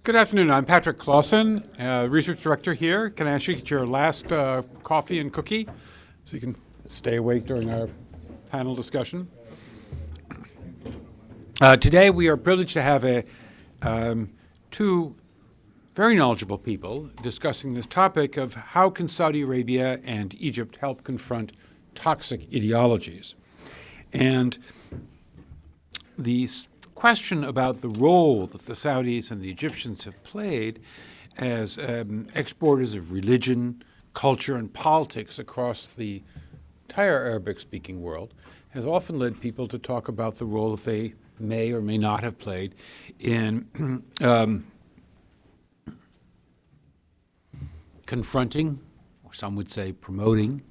Good afternoon. I'm Patrick Clausen, Research Director here. Can I ask you to get your last coffee and cookie so you can stay awake during our panel discussion? Today we are privileged to have two very knowledgeable people discussing this topic of how can Saudi Arabia and Egypt help confront toxic ideologies. And the question about the role that the Saudis and the Egyptians have played as exporters of religion, culture, and politics across the entire Arabic-speaking world has often led people to talk about the role that they may or may not have played in confronting, or some would say promoting,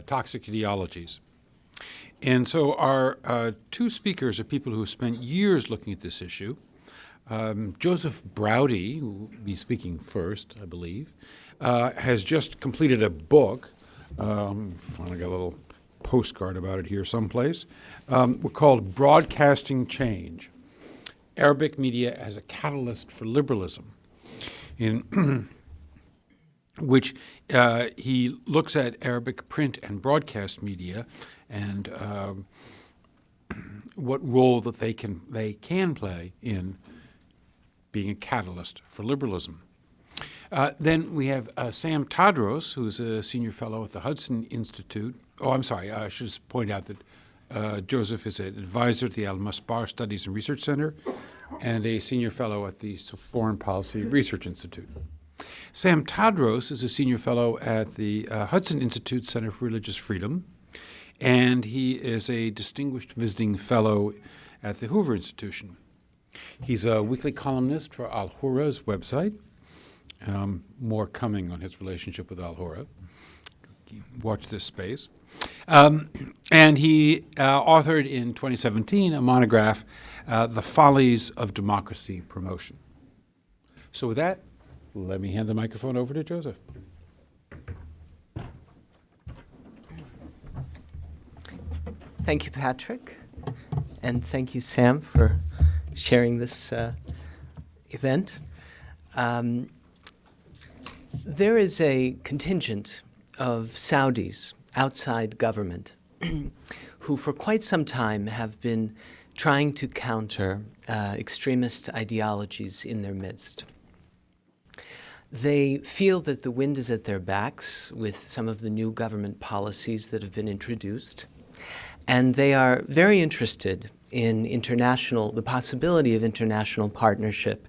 toxic ideologies. And so our two speakers are people who have spent years looking at this issue. Joseph Braude, who will be speaking first, I believe, has just completed a book. I got a little postcard about it here someplace. Called Broadcasting Change, Arabic Media as a Catalyst for Liberalism, in which he looks at Arabic print and broadcast media and what role that they can play in being a catalyst for liberalism. Then we have Sam Tadros, who's a senior fellow at the Hudson Institute. Oh, I'm sorry. I should just point out that Joseph is an advisor at the Al-Mesbar Studies and Research Center and a senior fellow at the Foreign Policy Research Institute. Sam Tadros is a senior fellow at the Hudson Institute Center for Religious Freedom, and he is a distinguished visiting fellow at the Hoover Institution. He's a weekly columnist for Al-Hurra's website. More coming on his relationship with Al-Hurra. Watch this space. And he authored in 2017 a monograph, The Follies of Democracy Promotion. So with that, let me hand the microphone over to Joseph. Thank you, Patrick, and thank you, Sam, for sharing this event. There is a contingent of Saudis outside government who for quite some time have been trying to counter extremist ideologies in their midst. They feel that the wind is at their backs with some of the new government policies that have been introduced, and they are very interested in the possibility of international partnership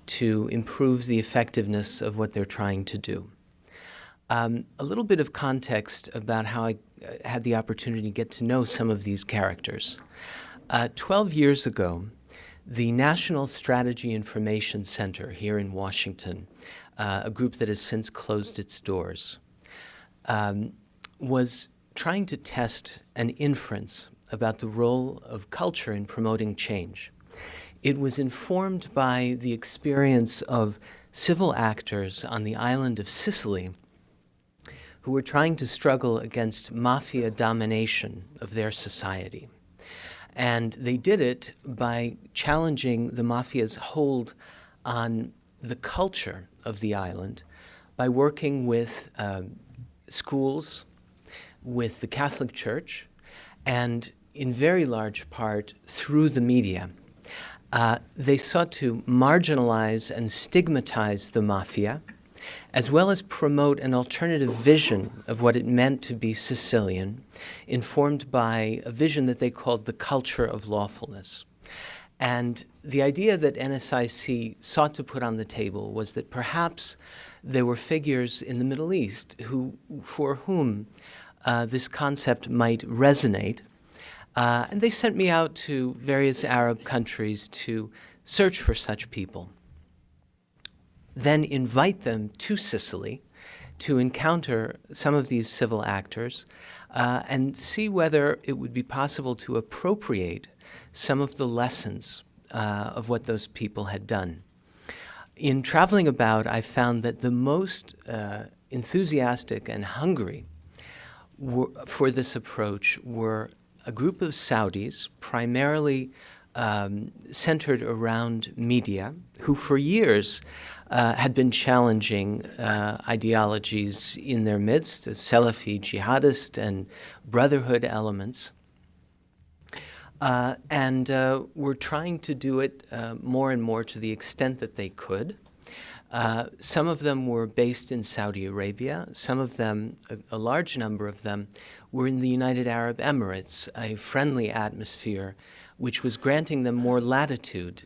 to improve the effectiveness of what they're trying to do. A little bit of context about how I had the opportunity to get to know some of these characters. 12 years ago, the National Strategy Information Center here in Washington, a group that has since closed its doors, was trying to test an inference about the role of culture in promoting change. It was informed by the experience of civil actors on the island of Sicily who were trying to struggle against mafia domination of their society. And they did it by challenging the mafia's hold on the culture of the island by working with schools, with the Catholic Church, and in very large part through the media. They sought to marginalize and stigmatize the mafia, as well as promote an alternative vision of what it meant to be Sicilian, informed by a vision that they called the culture of lawfulness. And the idea that NSIC sought to put on the table was that perhaps there were figures in the Middle East for whom this concept might resonate. And they sent me out to various Arab countries to search for such people, then invite them to Sicily to encounter some of these civil actors and see whether it would be possible to appropriate some of the lessons of what those people had done. In traveling about, I found that the most enthusiastic and hungry for this approach were a group of Saudis, primarily centered around media, who for years had been challenging ideologies in their midst, Salafi jihadist and brotherhood elements, and were trying to do it more and more to the extent that they could. Some of them were based in Saudi Arabia. Some of them, a large number of them, were in the United Arab Emirates, a friendly atmosphere which was granting them more latitude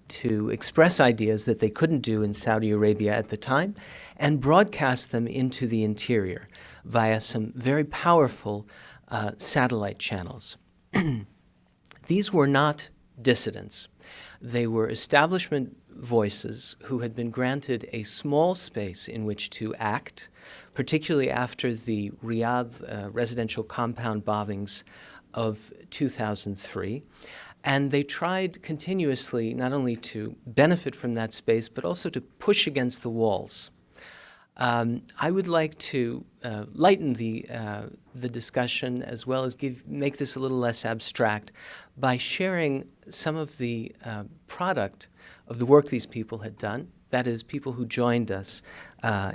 to express ideas that they couldn't do in Saudi Arabia at the time and broadcast them into the interior via some very powerful satellite channels. These were not dissidents. They were establishment voices who had been granted a small space in which to act, particularly after the Riyadh residential compound bombings of 2003. And they tried continuously not only to benefit from that space, but also to push against the walls. I would like to lighten the discussion as well as make this a little less abstract by sharing some of the product of the work these people had done, that is, people who joined us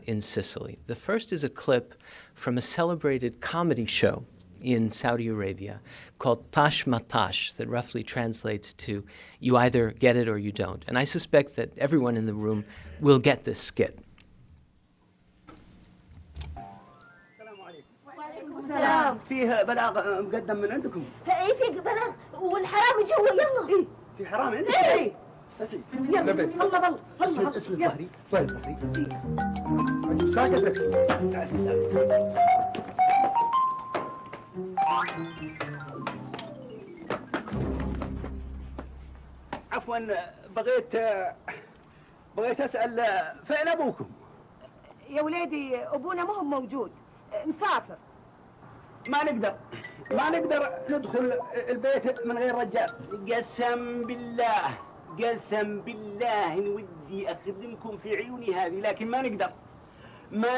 in Sicily. The first is a clip from a celebrated comedy show in Saudi Arabia called Tash Matash, that roughly translates to you either get it or you don't. And I suspect that everyone in the room will get this skit. السلام. فيه بلاغ مقدم من عندكم. اي في بلاغ والحرامي جوا يلا. اي في حرامي عندك؟ اي. بس يلا يلا اسم الظهري. طيب الظهري. ساكت. عفوا بغيت اسال فين ابوكم؟ يا ولادي ابونا ما هو موجود، مسافر. ما نقدر ندخل البيت من غير رجال. قسم بالله إن ودي أخدمكم في عيوني هذه، لكن ما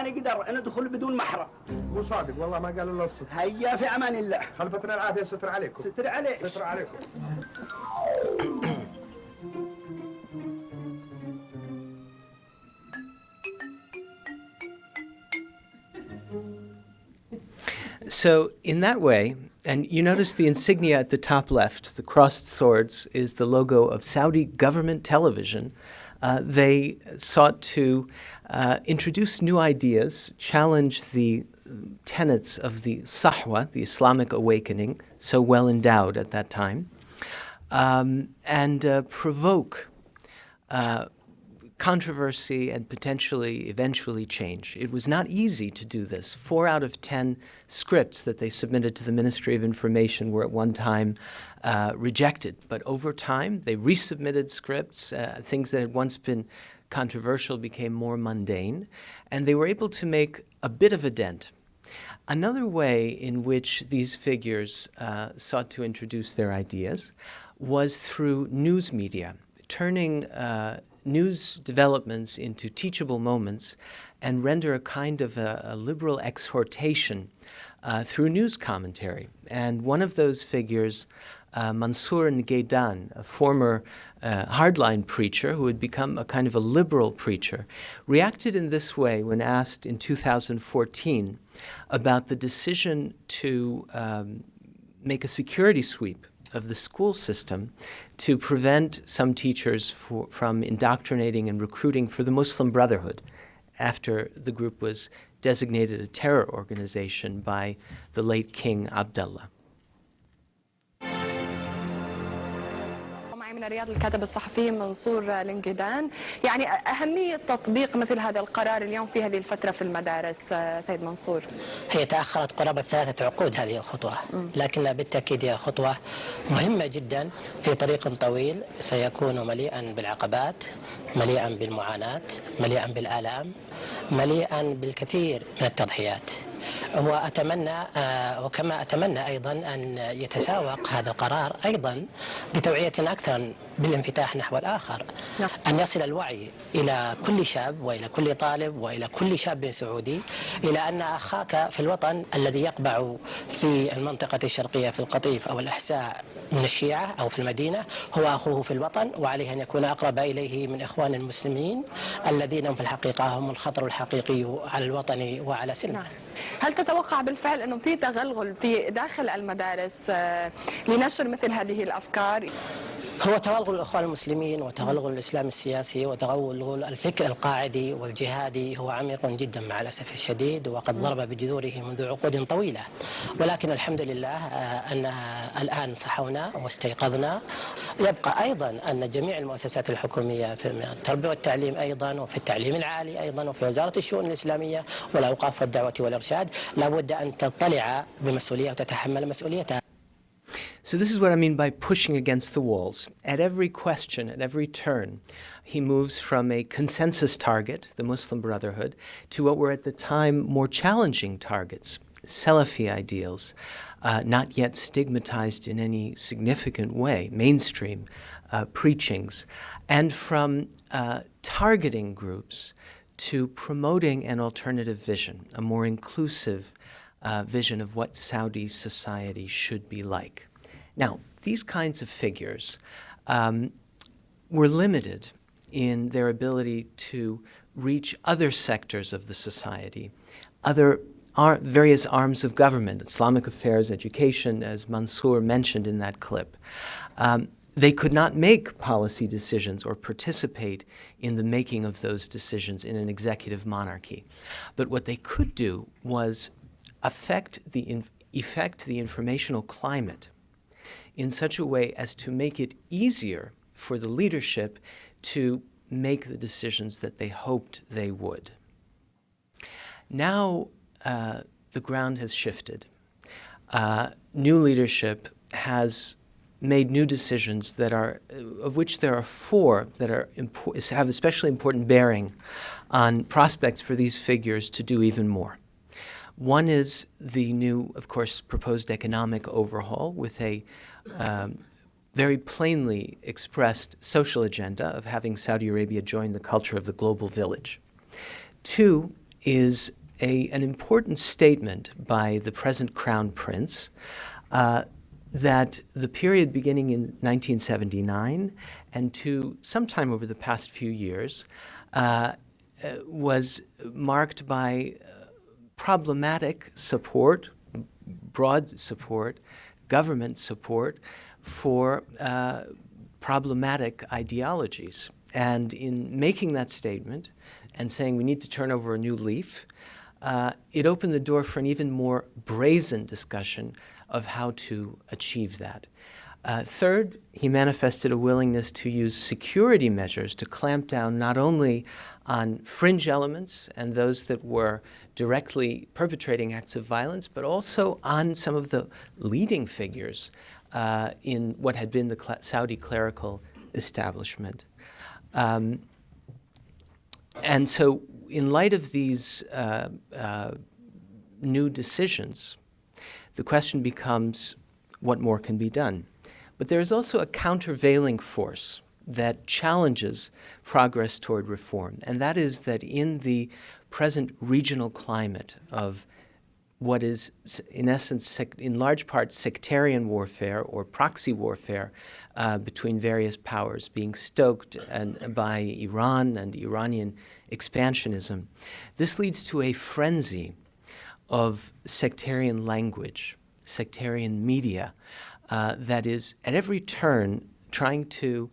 نقدر ندخل بدون محرم. مو صادق والله ما قال الا الصدق. هيا في امان الله. خلفتنا العافيه ستر عليكم. ستر عليك. ستر عليكم. So in that way, and you notice the insignia at the top left, the crossed swords, is the logo of Saudi government television. They sought to introduce new ideas, challenge the tenets of the Sahwa, the Islamic awakening, so well endowed at that time, and provoke controversy and potentially eventually change. It was not easy to do this. 4 out of 10 scripts that they submitted to the Ministry of Information were at one time rejected. But over time, they resubmitted scripts. Things that had once been controversial became more mundane, and they were able to make a bit of a dent. Another way in which these figures sought to introduce their ideas was through news media, turning news developments into teachable moments and render a kind of a liberal exhortation through news commentary. And one of those figures, Mansour Ngaidan, a former hardline preacher who had become a kind of a liberal preacher, reacted in this way when asked in 2014 about the decision to make a security sweep of the school system to prevent some teachers from indoctrinating and recruiting for the Muslim Brotherhood after the group was designated a terror organization by the late King Abdullah. من رياض الكاتب الصحفي منصور لنجدان، يعني أهمية تطبيق مثل هذا القرار اليوم في هذه الفترة في المدارس سيد منصور. هي تأخرت قرابة 3 عقود هذه الخطوة، لكنها بالتأكيد هي خطوة مهمة جدا في طريق طويل سيكون مليئا بالعقبات، مليئا بالمعاناة، مليئا بالآلام، مليئا بالكثير من التضحيات. وأتمنى وكما أتمنى أيضا أن يتساوق هذا القرار أيضا بتوعية أكثر بالانفتاح نحو الآخر. أن يصل الوعي إلى كل شاب وإلى كل طالب وإلى كل شاب سعودي إلى أن أخاك في الوطن الذي يقبع في المنطقة الشرقية في القطيف أو الأحساء من الشيعة أو في المدينة هو أخوه في الوطن، وعليه أن يكون أقرب إليه من إخوان المسلمين الذين هم في الحقيقة هم الخطر الحقيقي على الوطن وعلى سلمه. هل تتوقع بالفعل أنه في تغلغل في داخل المدارس لنشر مثل هذه الأفكار؟ هو تغلغل الإخوان المسلمين وتغلغل الإسلام السياسي وتغلغل الفكر القاعدي والجهادي هو عميق جدا مع الأسف الشديد، وقد ضرب بجذوره منذ عقود طويلة، ولكن الحمد لله أن الآن صحونا واستيقظنا. يبقى أيضا أن جميع المؤسسات الحكومية في التربية والتعليم أيضا، وفي التعليم العالي أيضا، وفي وزارة الشؤون الإسلامية والأوقاف والدعوة والإرشاد لابد أن تطلع بمسؤولية وتتحمل مسؤوليتها. So this is what I mean by pushing against the walls. At every question, at every turn, he moves from a consensus target, the Muslim Brotherhood, to what were at the time more challenging targets, Salafi ideals, not yet stigmatized in any significant way, mainstream preachings, and from targeting groups to promoting an alternative vision, a more inclusive vision of what Saudi society should be like. Now, these kinds of figures were limited in their ability to reach other sectors of the society, other various arms of government, Islamic affairs, education, as Mansour mentioned in that clip. They could not make policy decisions or participate in the making of those decisions in an executive monarchy. But what they could do was affect the informational climate in such a way as to make it easier for the leadership to make the decisions that they hoped they would. Now the ground has shifted. New leadership has made new decisions that are, of which there are four that are have especially important bearing on prospects for these figures to do even more. One is the new, of course, proposed economic overhaul with a very plainly expressed social agenda of having Saudi Arabia join the culture of the global village. Two is an important statement by the present Crown Prince that the period beginning in 1979 and to sometime over the past few years was marked by problematic support, broad support, government support for problematic ideologies. And in making that statement and saying we need to turn over a new leaf, it opened the door for an even more brazen discussion of how to achieve that. Third, he manifested a willingness to use security measures to clamp down not only on fringe elements and those that were directly perpetrating acts of violence, but also on some of the leading figures in what had been the Saudi clerical establishment. And so in light of these new decisions, the question becomes what more can be done? But there is also a countervailing force that challenges progress toward reform, and that is that in the present regional climate of what is, in essence, in large part, sectarian warfare or proxy warfare between various powers being stoked by Iran and Iranian expansionism, this leads to a frenzy of sectarian language, sectarian media, that is at every turn trying to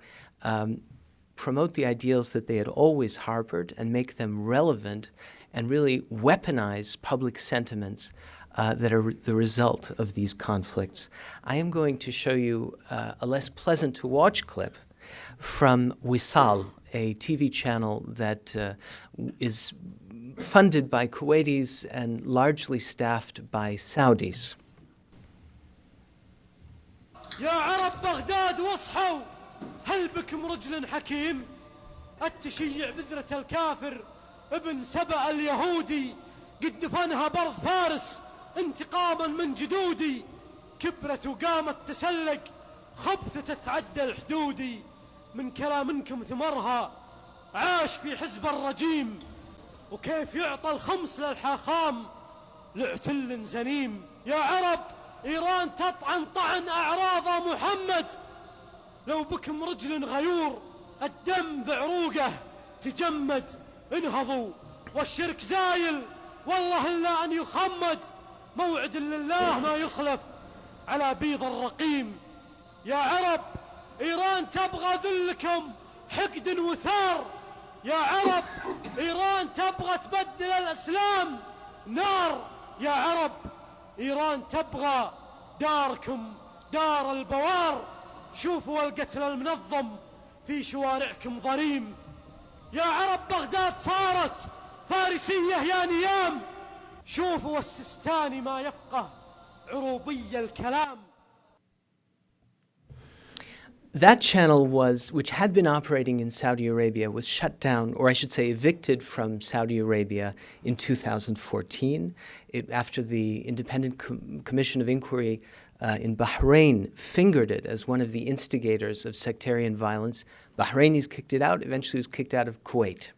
promote the ideals that they had always harbored and make them relevant and really weaponize public sentiments that are the result of these conflicts. I am going to show you a less pleasant to watch clip from Wisal, a TV channel that is funded by Kuwaitis and largely staffed by Saudis. يا عرب بغداد واصحوا هل بكم رجل حكيم التشيع بذرة الكافر ابن سبأ اليهودي قد دفنها برض فارس انتقاما من جدودي كبرت وقامت تسلق خبثة تتعدى الحدودي من كلامكم ثمرها عاش في حزب الرجيم، وكيف يعطى الخمس للحاخام لعتل زنيم. يا عرب إيران تطعن طعن أعراض محمد، لو بكم رجل غيور الدم بعروقه تجمد. انهضوا والشرك زايل والله إلا أن يخمد، موعد لله ما يخلف على بيض الرقيم. يا عرب إيران تبغى ذلكم حقد وثار، يا عرب إيران تبغى تبدل الإسلام نار. يا عرب إيران تبغى داركم دار البوار، شوفوا القتل المنظم في شوارعكم ضريم. يا عرب بغداد صارت فارسية يا نيام، شوفوا السستاني ما يفقه عروبي الكلام. That channel which had been operating in Saudi Arabia, was shut down, or I should say evicted from Saudi Arabia in 2014 after the Independent Commission of Inquiry in Bahrain fingered it as one of the instigators of sectarian violence. Bahrainis kicked it out, eventually it was kicked out of Kuwait.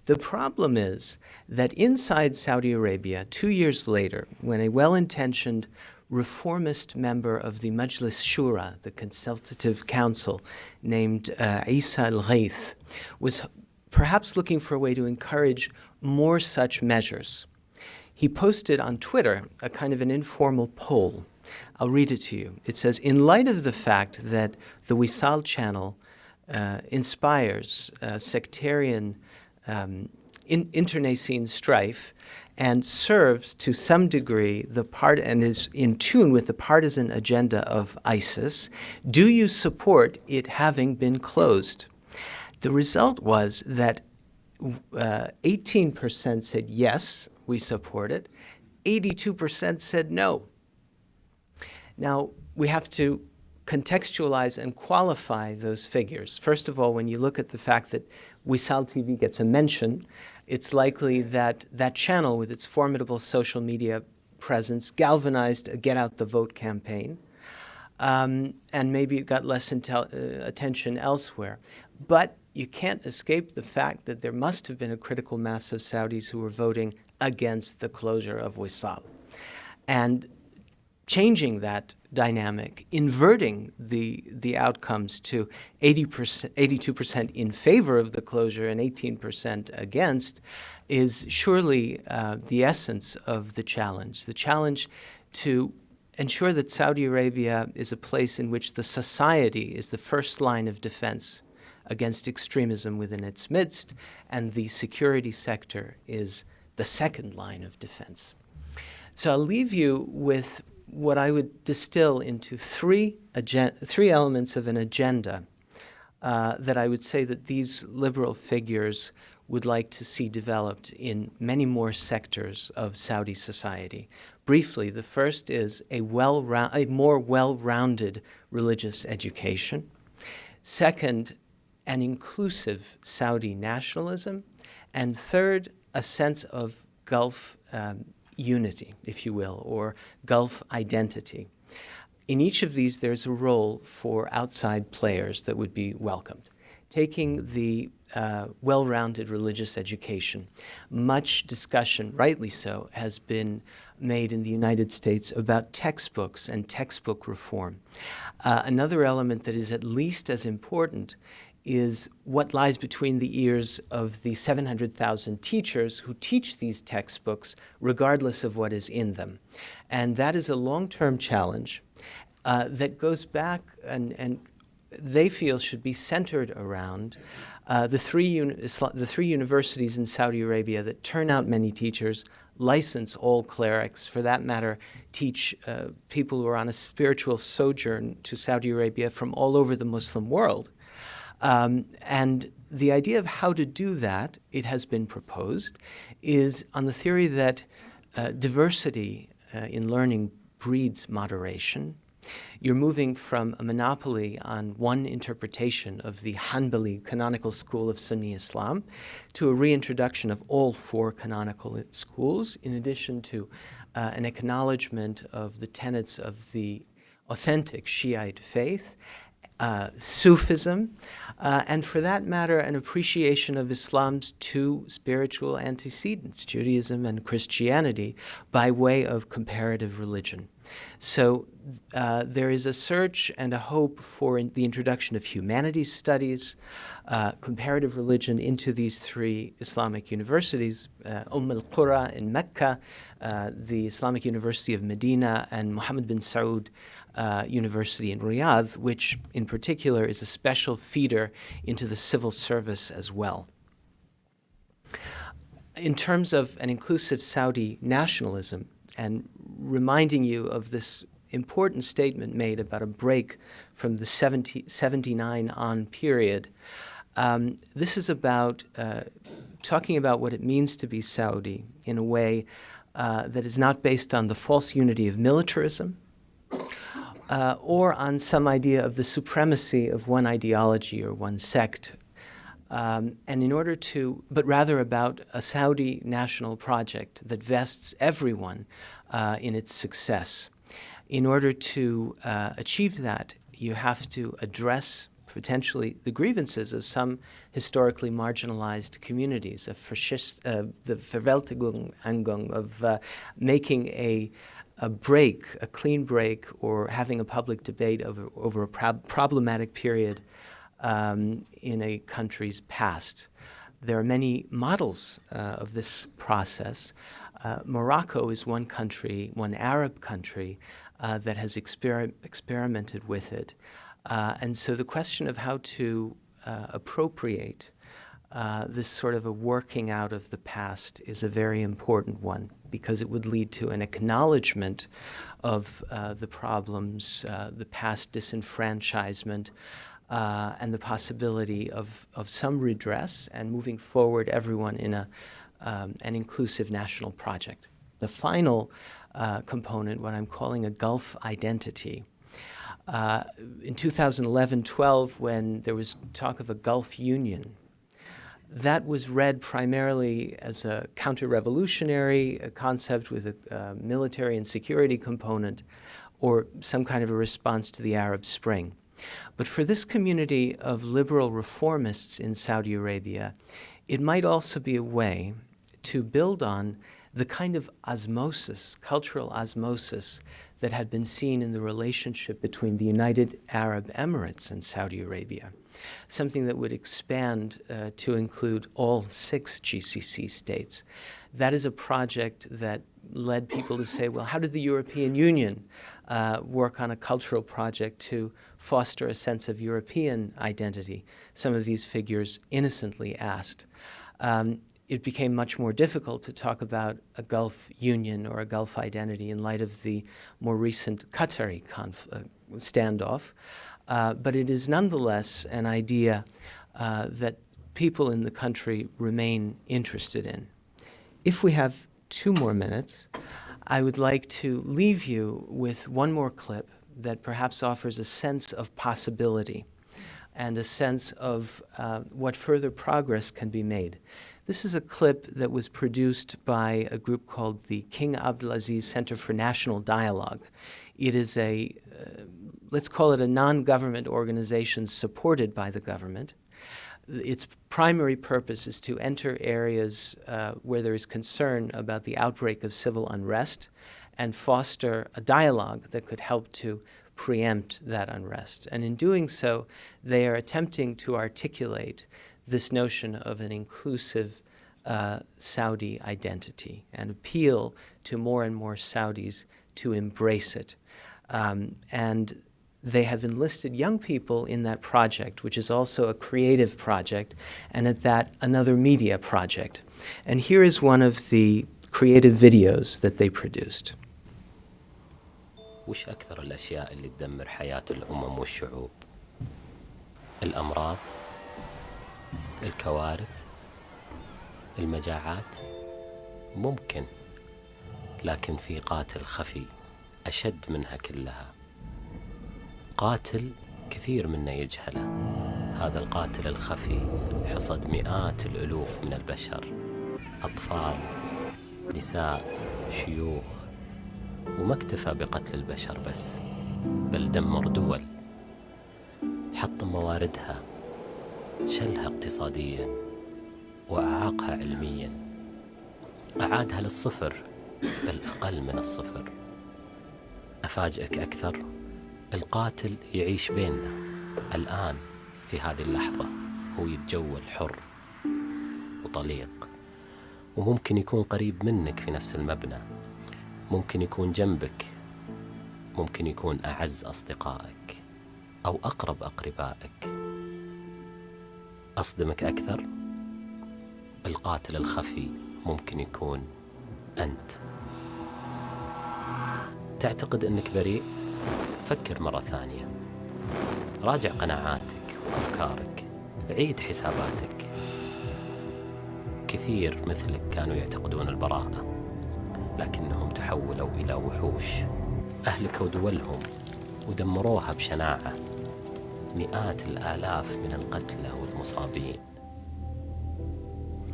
The problem is that inside Saudi Arabia, 2 years later, when a well-intentioned reformist member of the Majlis Shura, the Consultative Council, named Isa al-Ghaith, was perhaps looking for a way to encourage more such measures. He posted on Twitter a kind of an informal poll. I'll read it to you. It says, in light of the fact that the Wisal channel inspires sectarian internecine strife and serves to some degree and is in tune with the partisan agenda of ISIS, do you support it having been closed? The result was that 18% said yes, we support it. 82% said no. Now, we have to contextualize and qualify those figures. First of all, when you look at the fact that Wisal TV gets a mention, it's likely that that channel, with its formidable social media presence, galvanized a Get Out the Vote campaign, and maybe it got less attention elsewhere. But you can't escape the fact that there must have been a critical mass of Saudis who were voting against the closure of Wisal. And changing that dynamic, inverting the outcomes to 82% in favor of the closure and 18% against, is surely the essence of the challenge to ensure that Saudi Arabia is a place in which the society is the first line of defense against extremism within its midst, and the security sector is the second line of defense. So I'll leave you with what I would distill into three elements of an agenda that I would say that these liberal figures would like to see developed in many more sectors of Saudi society. Briefly, the first is a more well-rounded religious education. Second, an inclusive Saudi nationalism. And third, a sense of Gulf unity, if you will, or Gulf identity. In each of these, there's a role for outside players that would be welcomed. Taking the well-rounded religious education, much discussion, rightly so, has been made in the United States about textbooks and textbook reform. Another element that is at least as important is what lies between the ears of the 700,000 teachers who teach these textbooks regardless of what is in them. And that is a long-term challenge that goes back and they feel should be centered around the three universities in Saudi Arabia that turn out many teachers, license all clerics, for that matter, teach people who are on a spiritual sojourn to Saudi Arabia from all over the Muslim world. And the idea of how to do that, it has been proposed, is on the theory that diversity in learning breeds moderation. You're moving from a monopoly on one interpretation of the Hanbali canonical school of Sunni Islam to a reintroduction of all four canonical schools, in addition to an acknowledgement of the tenets of the authentic Shiite faith, Sufism, and for that matter, an appreciation of Islam's two spiritual antecedents, Judaism and Christianity, by way of comparative religion. So there is a search and a hope for the introduction of humanities studies, comparative religion into these three Islamic universities, al-Qura in Mecca, the Islamic University of Medina, and Mohammed bin Saud University in Riyadh, which in particular is a special feeder into the civil service as well. In terms of an inclusive Saudi nationalism, and reminding you of this important statement made about a break from the 79 on period, this is about talking about what it means to be Saudi in a way that is not based on the false unity of militarism, or on some idea of the supremacy of one ideology or one sect, but rather about a Saudi national project that vests everyone in its success. In order to achieve that, you have to address potentially the grievances of some historically marginalized communities, the Verwältigung of making a clean break, or having a public debate over a problematic period in a country's past. There are many models of this process. Morocco is one country, one Arab country, that has experimented with it. And so the question of how to appropriate this sort of a working out of the past is a very important one, because it would lead to an acknowledgement of the problems, the past disenfranchisement, and the possibility of some redress, and moving forward everyone in an inclusive national project. The final component, what I'm calling a Gulf identity. In 2011-12, when there was talk of a Gulf Union, that was read primarily as a counter-revolutionary concept with a military and security component, or some kind of a response to the Arab Spring. But for this community of liberal reformists in Saudi Arabia, it might also be a way to build on the kind of osmosis, cultural osmosis, that had been seen in the relationship between the United Arab Emirates and Saudi Arabia, something that would expand to include all 6 GCC states. That is a project that led people to say, well, how did the European Union work on a cultural project to foster a sense of European identity? Some of these figures innocently asked. It became much more difficult to talk about a Gulf Union or a Gulf identity in light of the more recent Qatari standoff. But it is nonetheless an idea that people in the country remain interested in. If we have 2 more minutes, I would like to leave you with one more clip that perhaps offers a sense of possibility and a sense of what further progress can be made. This is a clip that was produced by a group called the King Abdulaziz Center for National Dialogue. It is let's call it a non-government organization supported by the government. Its primary purpose is to enter areas where there is concern about the outbreak of civil unrest and foster a dialogue that could help to preempt that unrest. And in doing so, they are attempting to articulate this notion of an inclusive Saudi identity and appeal to more and more Saudis to embrace it. And they have enlisted young people in that project, which is also a creative project, and at that, another media project. And here is one of the creative videos that they produced. وش أكثر الأشياء اللي تدمر حياة الأمم والشعوب؟ الأمراض، الكوارث، المجاعات؟ ممكن، لكن في قاتل خفي أشد منها كلها. قاتل كثير منا يجهله. هذا القاتل الخفي حصد مئات الألوف من البشر، أطفال، نساء، شيوخ، وما اكتفى بقتل البشر بس، بل دمر دول. حطم مواردها، شلها اقتصاديا وأعاقها علميا، أعادها للصفر بل أقل من الصفر. أفاجئك أكثر، القاتل يعيش بيننا الآن في هذه اللحظة، هو يتجول حر وطليق، وممكن يكون قريب منك في نفس المبنى، ممكن يكون جنبك، ممكن يكون أعز أصدقائك أو أقرب أقربائك. أصدمك أكثر، القاتل الخفي ممكن يكون أنت. تعتقد أنك بريء؟ فكر مرة ثانية، راجع قناعاتك وأفكارك، عيد حساباتك. كثير مثلك كانوا يعتقدون البراءة، لكنهم تحولوا إلى وحوش، أهلكوا دولهم ودمروها بشناعة، مئات الآلاف من القتلى والمصابين.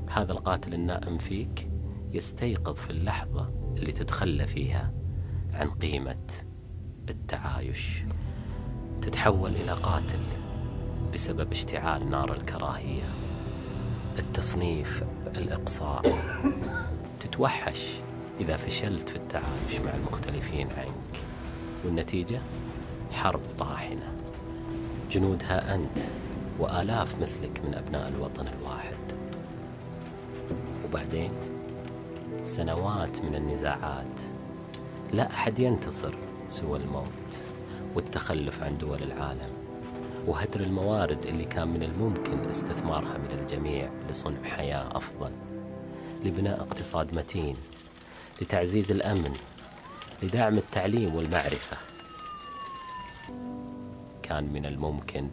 هذا القاتل النائم فيك يستيقظ في اللحظة اللي تتخلى فيها عن قيمة التعايش، تتحول إلى قاتل بسبب اشتعال نار الكراهية، التصنيف، الإقصاء. تتوحش إذا فشلت في التعايش مع المختلفين عنك، والنتيجة حرب طاحنة جنودها أنت وآلاف مثلك من أبناء الوطن الواحد. وبعدين سنوات من النزاعات، لا أحد ينتصر سوى الموت والتخلف عن دول العالم، وهدر الموارد اللي كان من الممكن استثمارها من الجميع لصنع حياة أفضل، لبناء اقتصاد متين، لتعزيز الأمن، لدعم التعليم والمعرفة. كان من الممكن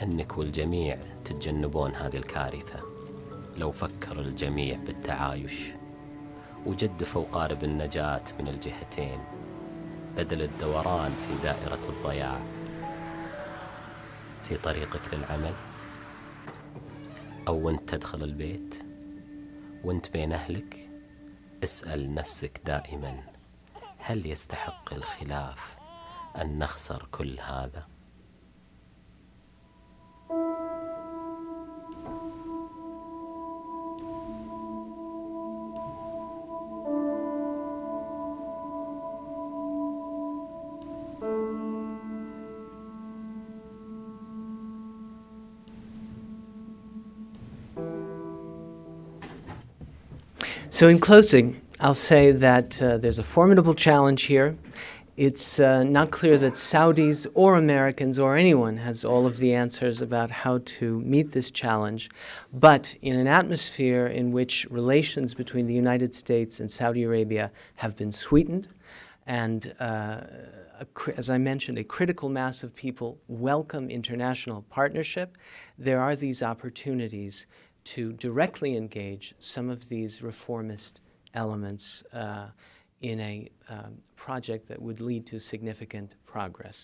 أنك والجميع تتجنبون هذه الكارثة لو فكر الجميع بالتعايش وجدفوا قارب النجاة من الجهتين، بدل الدوران في دائرة الضياع. في طريقك للعمل أو وانت تدخل البيت وانت بين أهلك، اسأل نفسك دائما: هل يستحق الخلاف أن نخسر كل هذا؟ So in closing, I'll say that there's a formidable challenge here. It's not clear that Saudis or Americans or anyone has all of the answers about how to meet this challenge. But in an atmosphere in which relations between the United States and Saudi Arabia have been sweetened, and as I mentioned, a critical mass of people welcome international partnership, there are these opportunities to directly engage some of these reformist elements in a project that would lead to significant progress.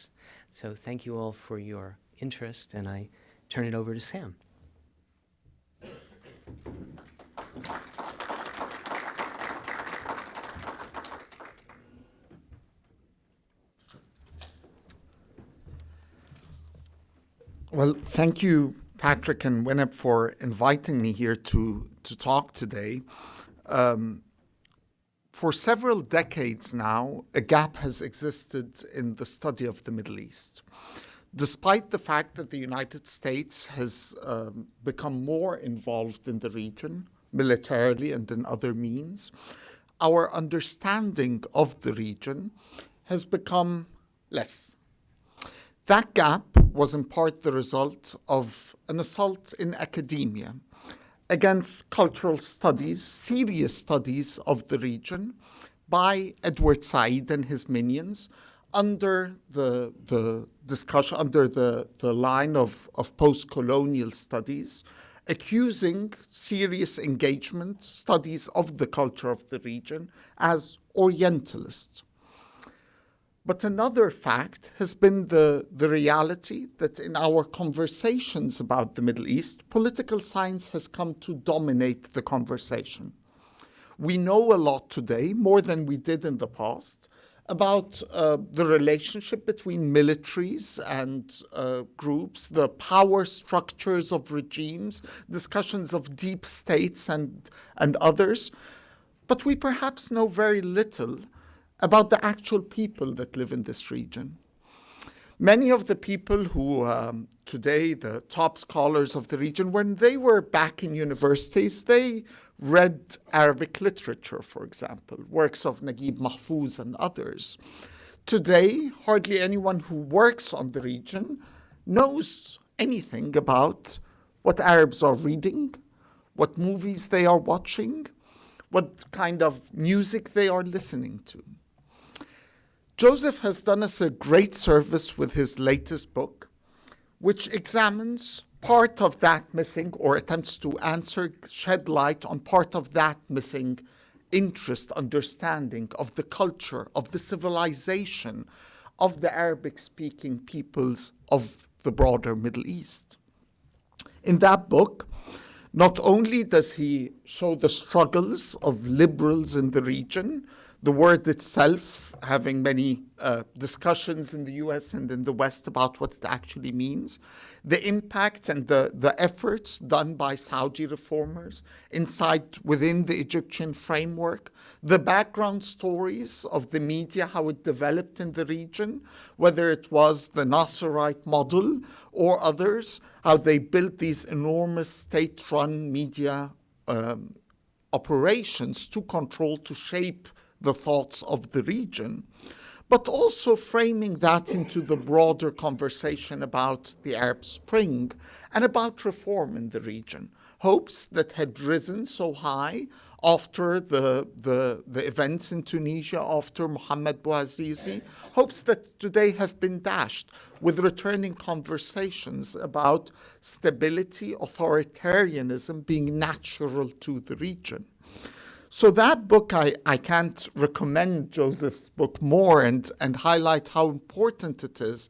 So thank you all for your interest, and I turn it over to Sam. Well, thank you, Patrick and Wineb, for inviting me here to talk today. For several decades now, a gap has existed in the study of the Middle East. Despite the fact that the United States has become more involved in the region, militarily and in other means, our understanding of the region has become less. That gap was in part the result of an assault in academia against cultural studies, serious studies of the region, by Edward Said and his minions under the discussion, under the line of post-colonial studies, accusing serious engagement, studies of the culture of the region, as Orientalist. But another fact has been the reality that in our conversations about the Middle East, political science has come to dominate the conversation. We know a lot today, more than we did in the past, about the relationship between militaries and groups, the power structures of regimes, discussions of deep states and others. But we perhaps know very little about the actual people that live in this region. Many of the people who today, the top scholars of the region, when they were back in universities, they read Arabic literature, for example, works of Naguib Mahfouz and others. Today, hardly anyone who works on the region knows anything about what Arabs are reading, what movies they are watching, what kind of music they are listening to. Joseph has done us a great service with his latest book, which examines part of that missing, or attempts to shed light on part of that missing interest, understanding of the culture, of the civilization of the Arabic-speaking peoples of the broader Middle East. In that book, not only does he show the struggles of liberals in the region, the word itself having many discussions in the US and in the West about what it actually means, the impact and the efforts done by Saudi reformers within the Egyptian framework, the background stories of the media, how it developed in the region, whether it was the Nasserite model or others, how they built these enormous state-run media operations to control, to shape the thoughts of the region, but also framing that into the broader conversation about the Arab Spring and about reform in the region. Hopes that had risen so high after the events in Tunisia, after Mohammed Bouazizi, hopes that today have been dashed with returning conversations about stability, authoritarianism being natural to the region. So that book, I can't recommend Joseph's book more and highlight how important it is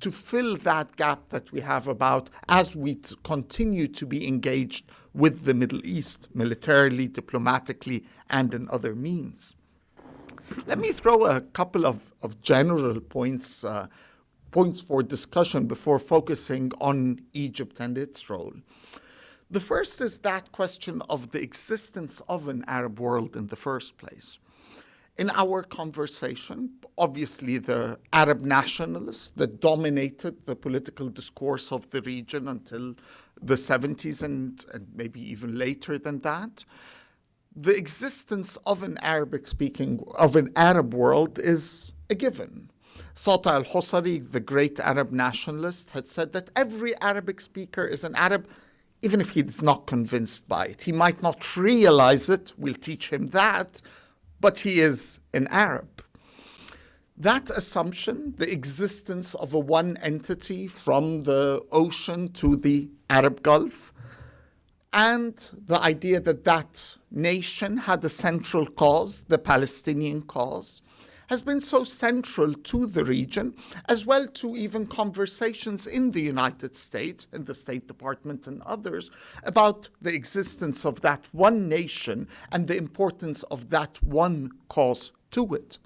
to fill that gap that we have about as we continue to be engaged with the Middle East, militarily, diplomatically, and in other means. Let me throw a couple of general points for discussion before focusing on Egypt and its role. The first is that question of the existence of an Arab world in the first place. In our conversation, obviously the Arab nationalists that dominated the political discourse of the region until the 70s and maybe even later than that, the existence of an Arab world is a given. Sata al-Husari, the great Arab nationalist, had said that every Arabic speaker is an Arab, even if he's not convinced by it. He might not realize it, we'll teach him that, but he is an Arab. That assumption, the existence of a one entity from the ocean to the Arab Gulf, and the idea that that nation had a central cause, the Palestinian cause, has been so central to the region, as well to even conversations in the United States, in the State Department and others, about the existence of that one nation and the importance of that one cause to it.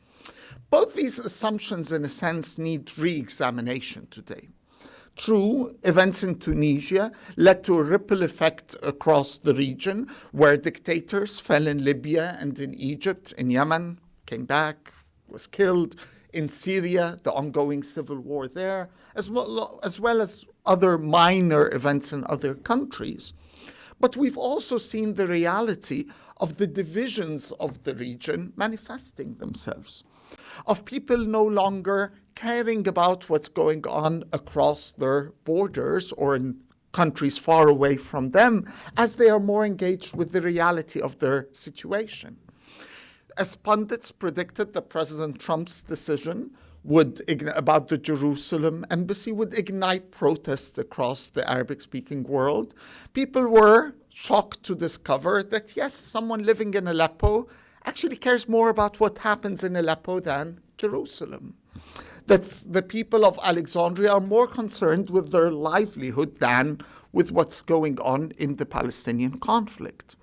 Both these assumptions, in a sense, need re-examination today. True, events in Tunisia led to a ripple effect across the region, where dictators fell in Libya and in Egypt, in Yemen, came back, was killed, in Syria, the ongoing civil war there, as well as other minor events in other countries. But we've also seen the reality of the divisions of the region manifesting themselves, of people no longer caring about what's going on across their borders or in countries far away from them, as they are more engaged with the reality of their situation. As pundits predicted that President Trump's decision about the Jerusalem embassy would ignite protests across the Arabic-speaking world, people were shocked to discover that, yes, someone living in Aleppo actually cares more about what happens in Aleppo than Jerusalem. That the people of Alexandria are more concerned with their livelihood than with what's going on in the Palestinian conflict.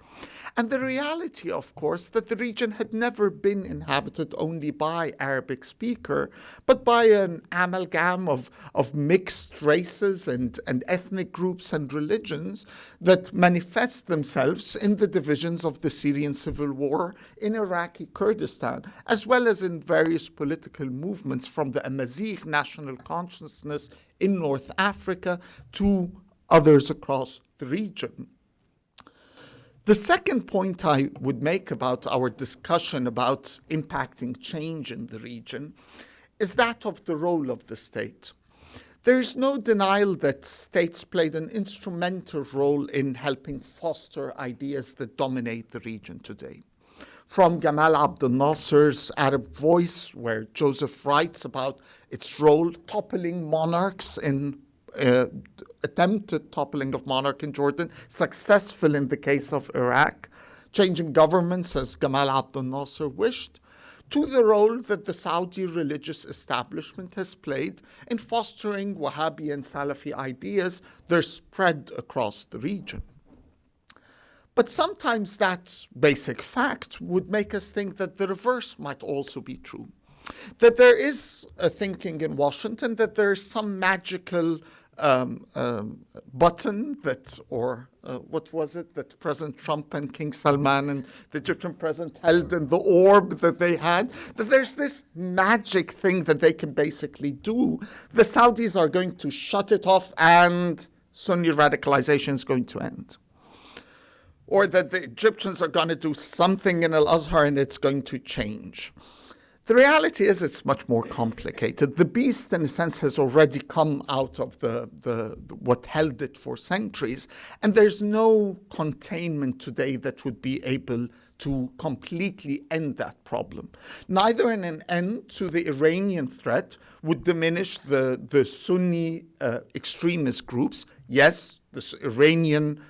And the reality, of course, that the region had never been inhabited only by Arabic speaker, but by an amalgam of mixed races and ethnic groups and religions that manifest themselves in the divisions of the Syrian civil war, in Iraqi Kurdistan, as well as in various political movements from the Amazigh national consciousness in North Africa to others across the region. The second point I would make about our discussion about impacting change in the region is that of the role of the state. There is no denial that states played an instrumental role in helping foster ideas that dominate the region today. From Gamal Abdel Nasser's Arab Voice, where Joseph writes about its role toppling monarchs in attempted toppling of monarch in Jordan, successful in the case of Iraq, changing governments as Gamal Abdel Nasser wished, to the role that the Saudi religious establishment has played in fostering Wahhabi and Salafi ideas, their spread across the region. But sometimes that basic fact would make us think that the reverse might also be true. That there is a thinking in Washington that there is some magical button that, or what was it, that President Trump and King Salman and the Egyptian president held in the orb that they had, that there's this magic thing that they can basically do. The Saudis are going to shut it off and Sunni radicalization is going to end. Or that the Egyptians are going to do something in Al-Azhar and it's going to change. The reality is it's much more complicated. The beast, in a sense, has already come out of the what held it for centuries, and there's no containment today that would be able to completely end that problem. Neither an end to the Iranian threat would diminish the Sunni extremist groups. Yes, the Iranian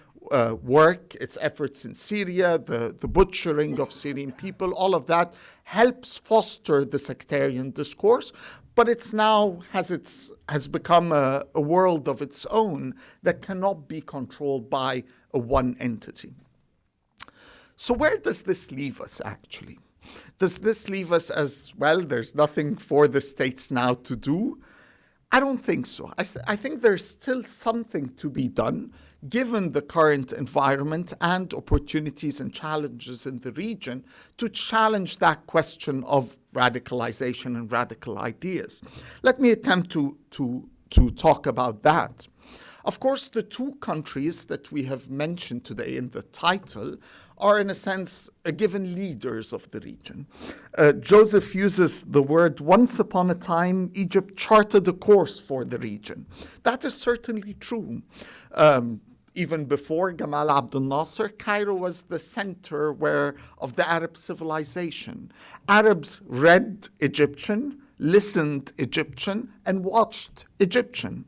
work, its efforts in Syria, the butchering of Syrian people, all of that helps foster the sectarian discourse, but it's now has become a world of its own that cannot be controlled by a one entity. So where does this leave us, actually? Does this leave us as, well, there's nothing for the states now to do? I don't think so. I think there's still something to be done, given the current environment and opportunities and challenges in the region, to challenge that question of radicalization and radical ideas. Let me attempt to talk about that. Of course, the two countries that we have mentioned today in the title are, in a sense, given leaders of the region. Joseph uses the word, once upon a time, Egypt charted a course for the region. That is certainly true. Even before Gamal Abdel Nasser, Cairo was the center of the Arab civilization. Arabs read Egyptian, listened Egyptian, and watched Egyptian.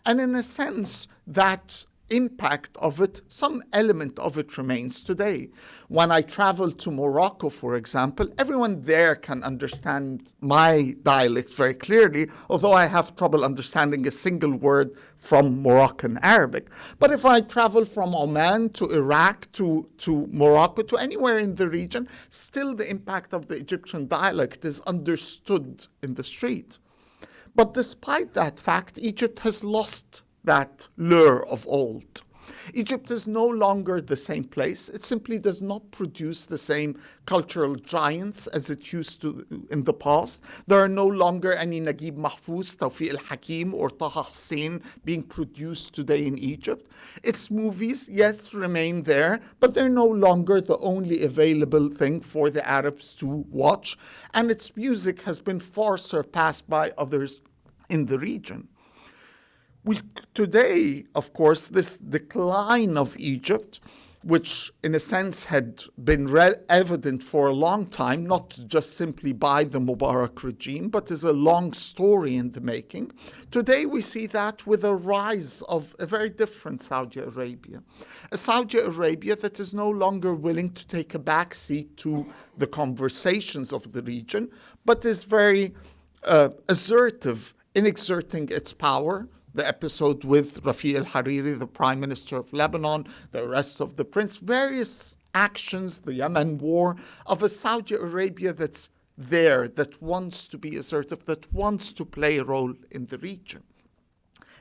And in a sense, that impact of it, some element of it remains today. When I travel to Morocco, for example, everyone there can understand my dialect very clearly, although I have trouble understanding a single word from Moroccan Arabic. But if I travel from Oman to Iraq to Morocco, to anywhere in the region, still the impact of the Egyptian dialect is understood in the street. But despite that fact, Egypt has lost that lure of old. Egypt is no longer the same place. It simply does not produce the same cultural giants as it used to in the past. There are no longer any Naguib Mahfouz, Tawfiq al-Hakim, or Taha Hussein being produced today in Egypt. Its movies, yes, remain there, but they're no longer the only available thing for the Arabs to watch. And its music has been far surpassed by others in the region. Today, of course, this decline of Egypt, which in a sense had been evident for a long time, not just simply by the Mubarak regime, but is a long story in the making. Today we see that with a rise of a very different Saudi Arabia. A Saudi Arabia that is no longer willing to take a backseat to the conversations of the region, but is very assertive in exerting its power. the episode with Rafi al-Hariri, the Prime Minister of Lebanon, the arrest of the prince, various actions, the Yemen war, of a Saudi Arabia that's there, that wants to be assertive, that wants to play a role in the region.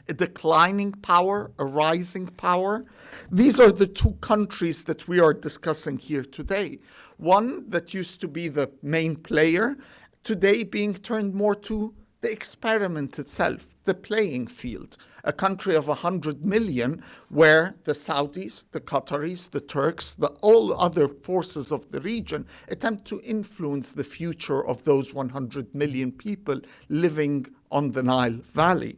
A declining power, a rising power. These are the two countries that we are discussing here today. One that used to be the main player, today being turned more to the experiment itself, the playing field. A country of 100 million where the Saudis, the Qataris, the Turks, all other forces of the region attempt to influence the future of those 100 million people living on the Nile Valley.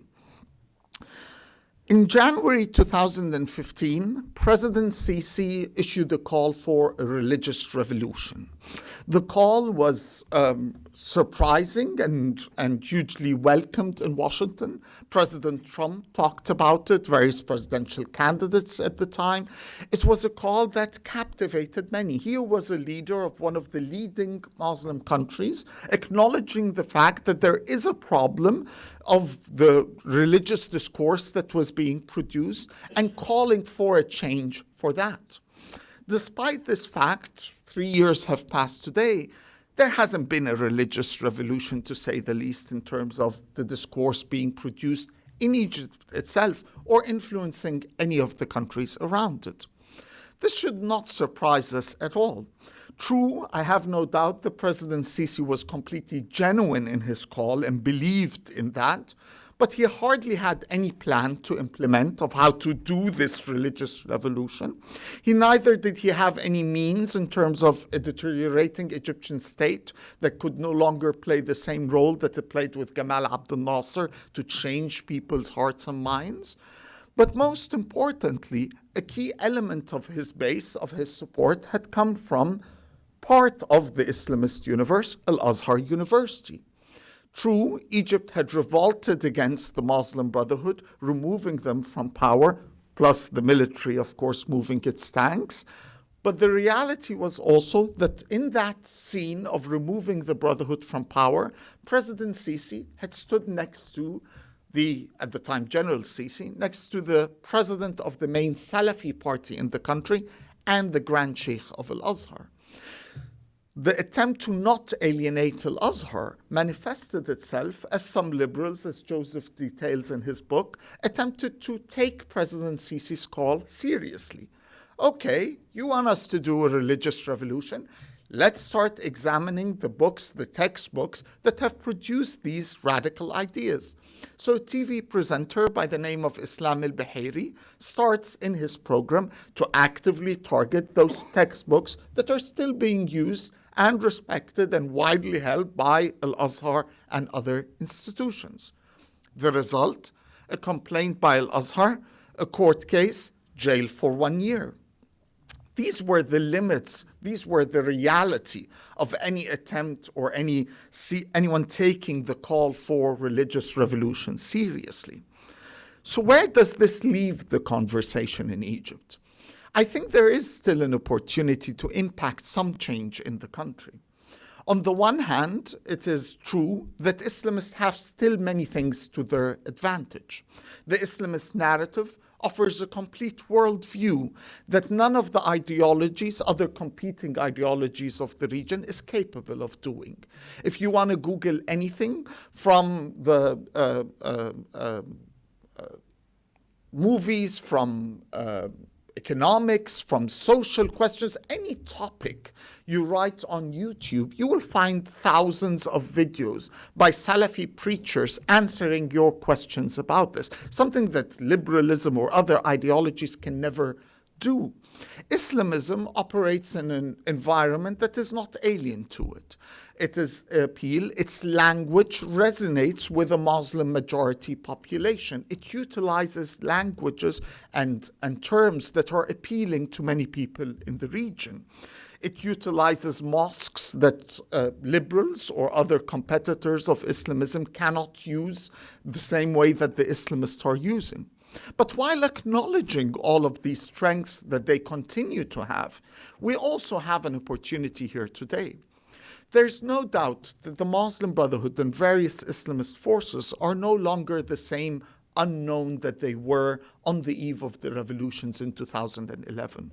In January 2015, President Sisi issued a call for a religious revolution. The call was surprising and hugely welcomed in Washington. President Trump talked about it, various presidential candidates at the time. It was a call that captivated many. Here was a leader of one of the leading Muslim countries acknowledging the fact that there is a problem of the religious discourse that was being produced and calling for a change for that. Despite this fact, 3 years have passed today, there hasn't been a religious revolution, to say the least, in terms of the discourse being produced in Egypt itself or influencing any of the countries around it. This should not surprise us at all. True, I have no doubt that President Sisi was completely genuine in his call and believed in that, but he hardly had any plan to implement of how to do this religious revolution. Neither did he have any means in terms of a deteriorating Egyptian state that could no longer play the same role that it played with Gamal Abdel Nasser to change people's hearts and minds. But most importantly, a key element of his base, of his support, had come from part of the Islamist universe, Al-Azhar University. True, Egypt had revolted against the Muslim Brotherhood, removing them from power, plus the military, of course, moving its tanks. But the reality was also that in that scene of removing the Brotherhood from power, President Sisi had stood next to at the time, General Sisi, next to the president of the main Salafi party in the country and the Grand Sheikh of Al-Azhar. The attempt to not alienate Al-Azhar manifested itself as some liberals, as Joseph details in his book, attempted to take President Sisi's call seriously. Okay, you want us to do a religious revolution? Let's start examining the books, the textbooks that have produced these radical ideas. So a TV presenter by the name of Islam al-Bahiri starts in his program to actively target those textbooks that are still being used and respected and widely held by Al-Azhar and other institutions. The result, a complaint by Al-Azhar, a court case, jail for 1 year. These were the limits, these were the reality of any attempt or anyone taking the call for religious revolution seriously. So where does this leave the conversation in Egypt? I think there is still an opportunity to impact some change in the country. On the one hand, it is true that Islamists have still many things to their advantage. The Islamist narrative offers a complete worldview that none of the ideologies, other competing ideologies of the region, is capable of doing. If you want to Google anything from the movies, from economics, from social questions, any topic you write on YouTube, you will find thousands of videos by Salafi preachers answering your questions about this, something that liberalism or other ideologies can never do. Islamism operates in an environment that is not alien to it. Its language resonates with a Muslim majority population. It utilizes languages and terms that are appealing to many people in the region. It utilizes mosques that liberals or other competitors of Islamism cannot use the same way that the Islamists are using. But while acknowledging all of these strengths that they continue to have, we also have an opportunity here today. There's no doubt that the Muslim Brotherhood and various Islamist forces are no longer the same unknown that they were on the eve of the revolutions in 2011.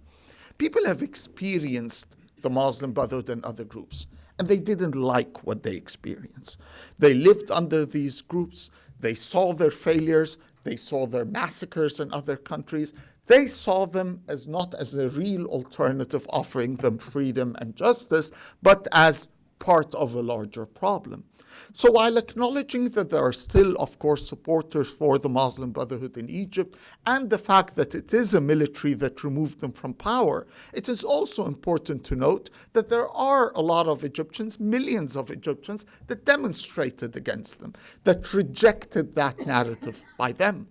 People have experienced the Muslim Brotherhood and other groups, and they didn't like what they experienced. They lived under these groups. They saw their failures. They saw their massacres in other countries. They saw them as not as a real alternative offering them freedom and justice, but as part of a larger problem. So while acknowledging that there are still, of course, supporters for the Muslim Brotherhood in Egypt and the fact that it is a military that removed them from power, it is also important to note that there are a lot of Egyptians, millions of Egyptians, that demonstrated against them, that rejected that narrative by them.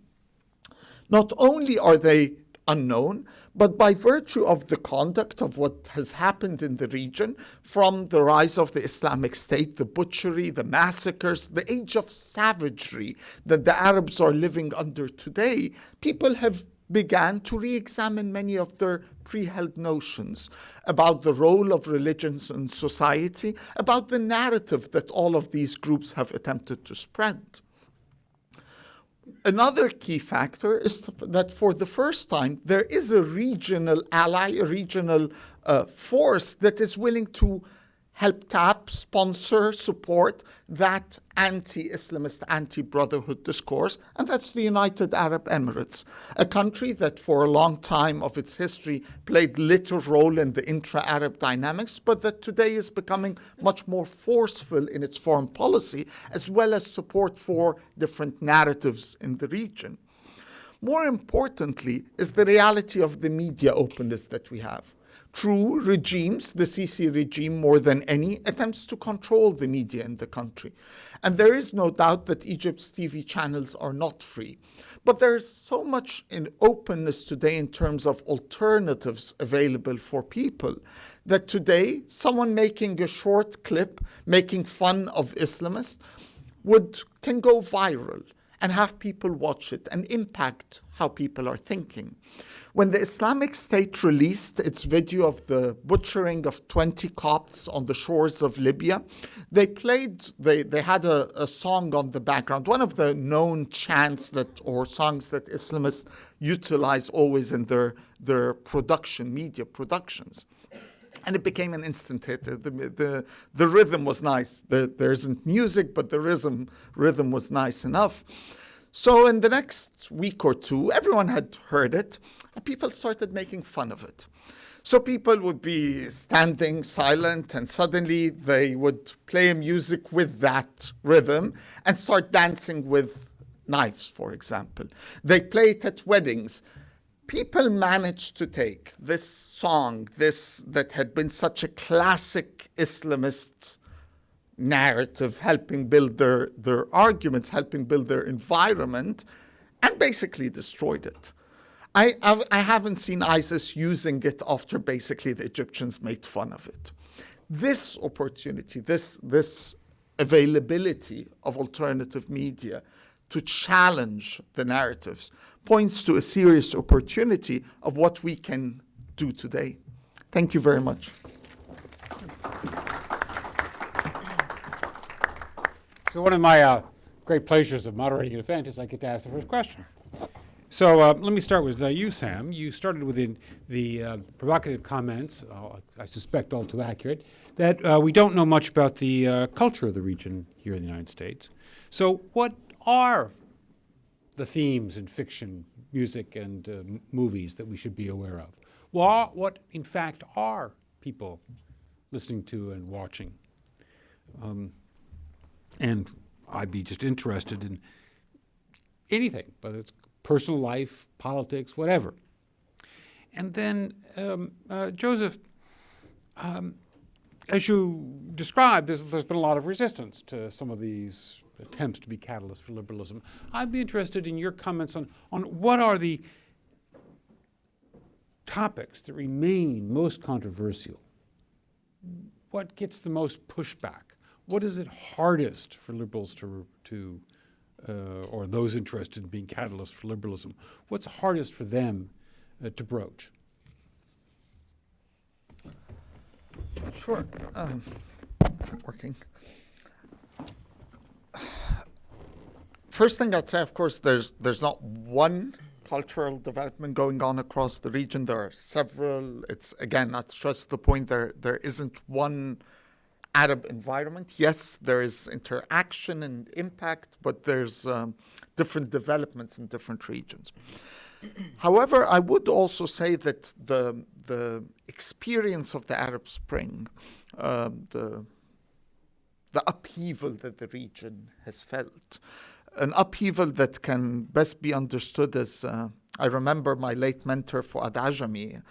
Not only are they unknown, but by virtue of the conduct of what has happened in the region, from the rise of the Islamic State, the butchery, the massacres, the age of savagery that the Arabs are living under today, people have began to re-examine many of their pre-held notions about the role of religions in society, about the narrative that all of these groups have attempted to spread. Another key factor is that for the first time, there is a regional ally, a regional force that is willing to help tap, sponsor, support that anti-Islamist, anti-brotherhood discourse, and that's the United Arab Emirates, a country that for a long time of its history played little role in the intra-Arab dynamics, but that today is becoming much more forceful in its foreign policy, as well as support for different narratives in the region. More importantly is the reality of the media openness that we have. True, regimes, the Sisi regime more than any, attempts to control the media in the country. And there is no doubt that Egypt's TV channels are not free. But there's so much in openness today in terms of alternatives available for people that today someone making a short clip, making fun of Islamists, can go viral and have people watch it and impact how people are thinking. When the Islamic State released its video of the butchering of 20 Copts on the shores of Libya, they had a song on the background, one of the known chants or songs that Islamists utilize always in their media productions. And it became an instant hit. The rhythm was nice. There isn't music, but the rhythm was nice enough. So in the next week or two, everyone had heard it, and people started making fun of it. So people would be standing silent, and suddenly they would play music with that rhythm and start dancing with knives, for example. They play it at weddings. People managed to take this song, that had been such a classic Islamist narrative, helping build their arguments, helping build their environment, and basically destroyed it. I haven't seen ISIS using it after basically the Egyptians made fun of it. This opportunity, this availability of alternative media to challenge the narratives points to a serious opportunity of what we can do today. Thank you very much. So one of my great pleasures of moderating an event is I get to ask the first question. So let me start with you, Sam. You started with the provocative comments, I suspect all too accurate, that we don't know much about the culture of the region here in the United States. So what are the themes in fiction, music, and movies that we should be aware of? Well, what, in fact, are people listening to and watching? And I'd be just interested in anything, whether it's personal life, politics, whatever. And then, Joseph, as you described, there's been a lot of resistance to some of these attempts to be catalysts for liberalism. I'd be interested in your comments on what are the topics that remain most controversial. What gets the most pushback? What is it hardest for liberals or those interested in being catalysts for liberalism? What's hardest for them to broach? Sure. Working. First thing I'd say, of course, there's not one cultural development going on across the region. There are several. It's, again, I'd stress the point, there isn't one Arab environment. Yes, there is interaction and impact, but there's different developments in different regions. However, I would also say that the experience of the Arab Spring, the upheaval that the region has felt, an upheaval that can best be understood as, I remember my late mentor Fuad Ajami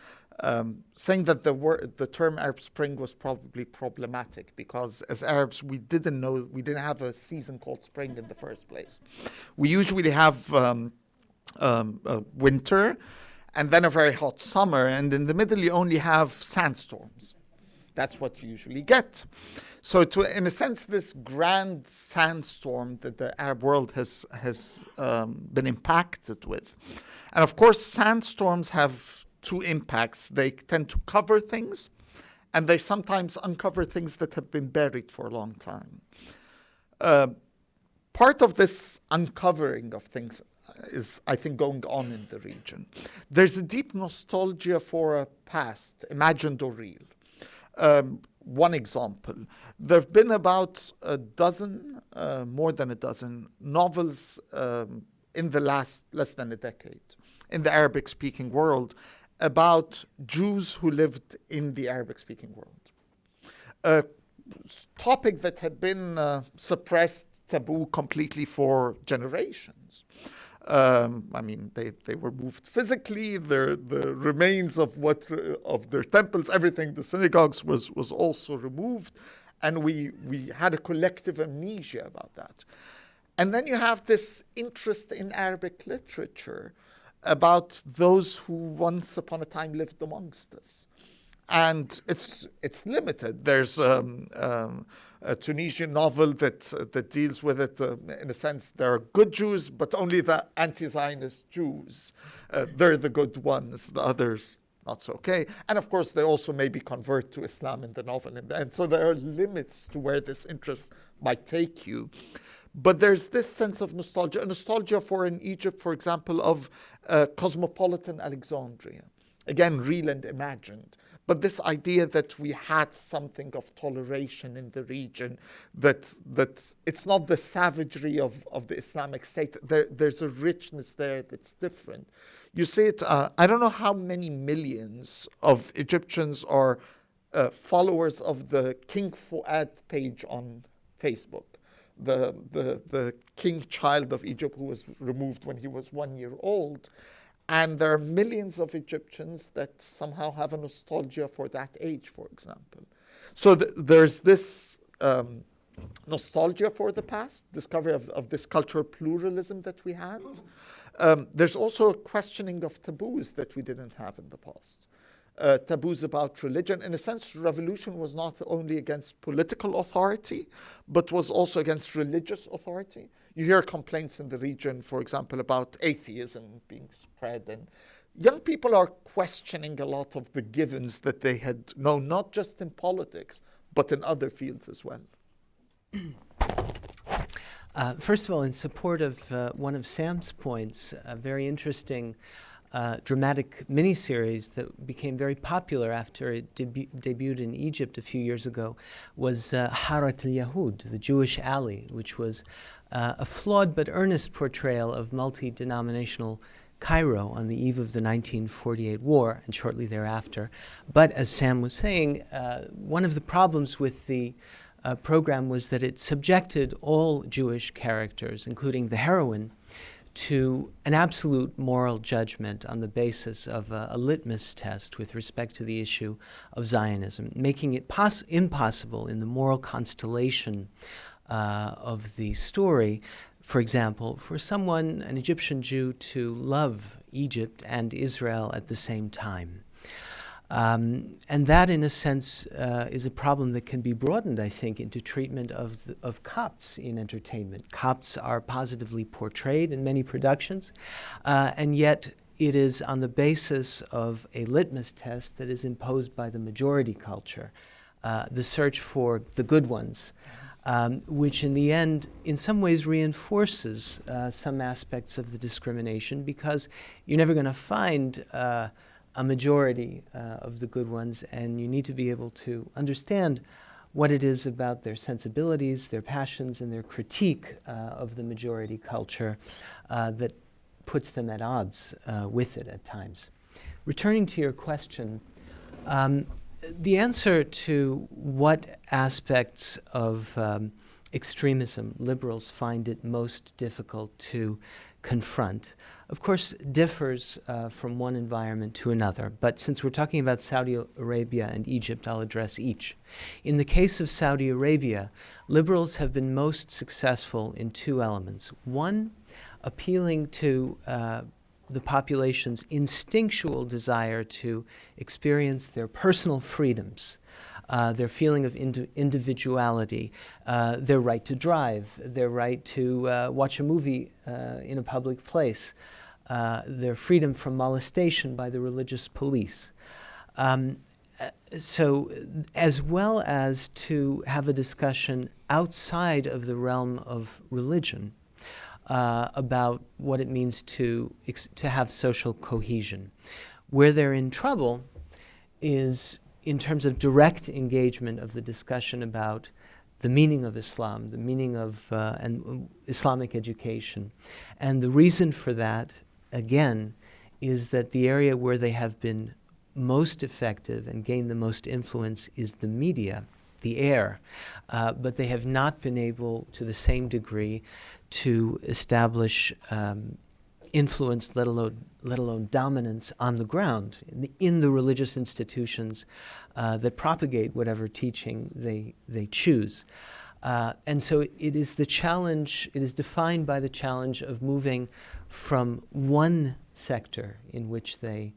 saying that the term Arab Spring was probably problematic because as Arabs we didn't have a season called spring in the first place. We usually have winter and then a very hot summer, and in the middle you only have sandstorms. That's what you usually get. So in a sense, this grand sandstorm that the Arab world has been impacted with. And of course, sandstorms have two impacts. They tend to cover things, and they sometimes uncover things that have been buried for a long time. Part of this uncovering of things is, I think, going on in the region. There's a deep nostalgia for a past, imagined or real. One example, there have been about a dozen, more than a dozen, novels in the less than a decade in the Arabic-speaking world about Jews who lived in the Arabic-speaking world. A topic that had been suppressed, taboo completely for generations. I mean, they were moved physically. The remains of their temples, everything, the synagogues was also removed, and we had a collective amnesia about that. And then you have this interest in Arabic literature about those who once upon a time lived amongst us, and it's limited. There's a Tunisian novel that deals with it. In a sense, there are good Jews, but only the anti-Zionist Jews. They're the good ones. The others, not so okay. And of course, they also maybe convert to Islam in the novel. And so there are limits to where this interest might take you. But there's this sense of nostalgia, a nostalgia for in Egypt, for example, of cosmopolitan Alexandria. Again, real and imagined. But this idea that we had something of toleration in the region, that it's not the savagery of the Islamic State. There's a richness there that's different. You see it, I don't know how many millions of Egyptians are followers of the King Fuad page on Facebook, the king child of Egypt who was removed when he was 1 year old. And there are millions of Egyptians that somehow have a nostalgia for that age, for example. So there's this nostalgia for the past, discovery of this cultural pluralism that we had. There's also a questioning of taboos that we didn't have in the past. Taboos about religion. In a sense, revolution was not only against political authority, but was also against religious authority. You hear complaints in the region, for example, about atheism being spread. And young people are questioning a lot of the givens that they had known, not just in politics, but in other fields as well. First of all, in support of one of Sam's points, a very interesting dramatic miniseries that became very popular after it debuted in Egypt a few years ago was Harat al-Yahud, the Jewish Alley, which was a flawed but earnest portrayal of multi-denominational Cairo on the eve of the 1948 war and shortly thereafter. But as Sam was saying, one of the problems with the program was that it subjected all Jewish characters, including the heroine, to an absolute moral judgment on the basis of a litmus test with respect to the issue of Zionism, making it impossible in the moral constellation of the story, for example, for someone, an Egyptian Jew, to love Egypt and Israel at the same time. And that, in a sense, is a problem that can be broadened, I think, into treatment of Copts in entertainment. Copts are positively portrayed in many productions, and yet it is on the basis of a litmus test that is imposed by the majority culture, the search for the good ones. which in the end, in some ways, reinforces some aspects of the discrimination, because you're never going to find a majority of the good ones, and you need to be able to understand what it is about their sensibilities, their passions, and their critique of the majority culture that puts them at odds with it at times. Returning to your question, the answer to what aspects of extremism liberals find it most difficult to confront, of course, differs from one environment to another. But since we're talking about Saudi Arabia and Egypt, I'll address each. In the case of Saudi Arabia, liberals have been most successful in two elements. One, appealing to the population's instinctual desire to experience their personal freedoms, their feeling of individuality, their right to drive, their right to watch a movie in a public place, their freedom from molestation by the religious police. So, as well as to have a discussion outside of the realm of religion about what it means to have social cohesion. Where they're in trouble is in terms of direct engagement of the discussion about the meaning of Islam, the meaning of Islamic education. And the reason for that, again, is that the area where they have been most effective and gained the most influence is the media, the air, but they have not been able to the same degree to establish influence, let alone dominance on the ground in the religious institutions that propagate whatever teaching they choose. And so it is the challenge, it is defined by the challenge of moving from one sector in which they,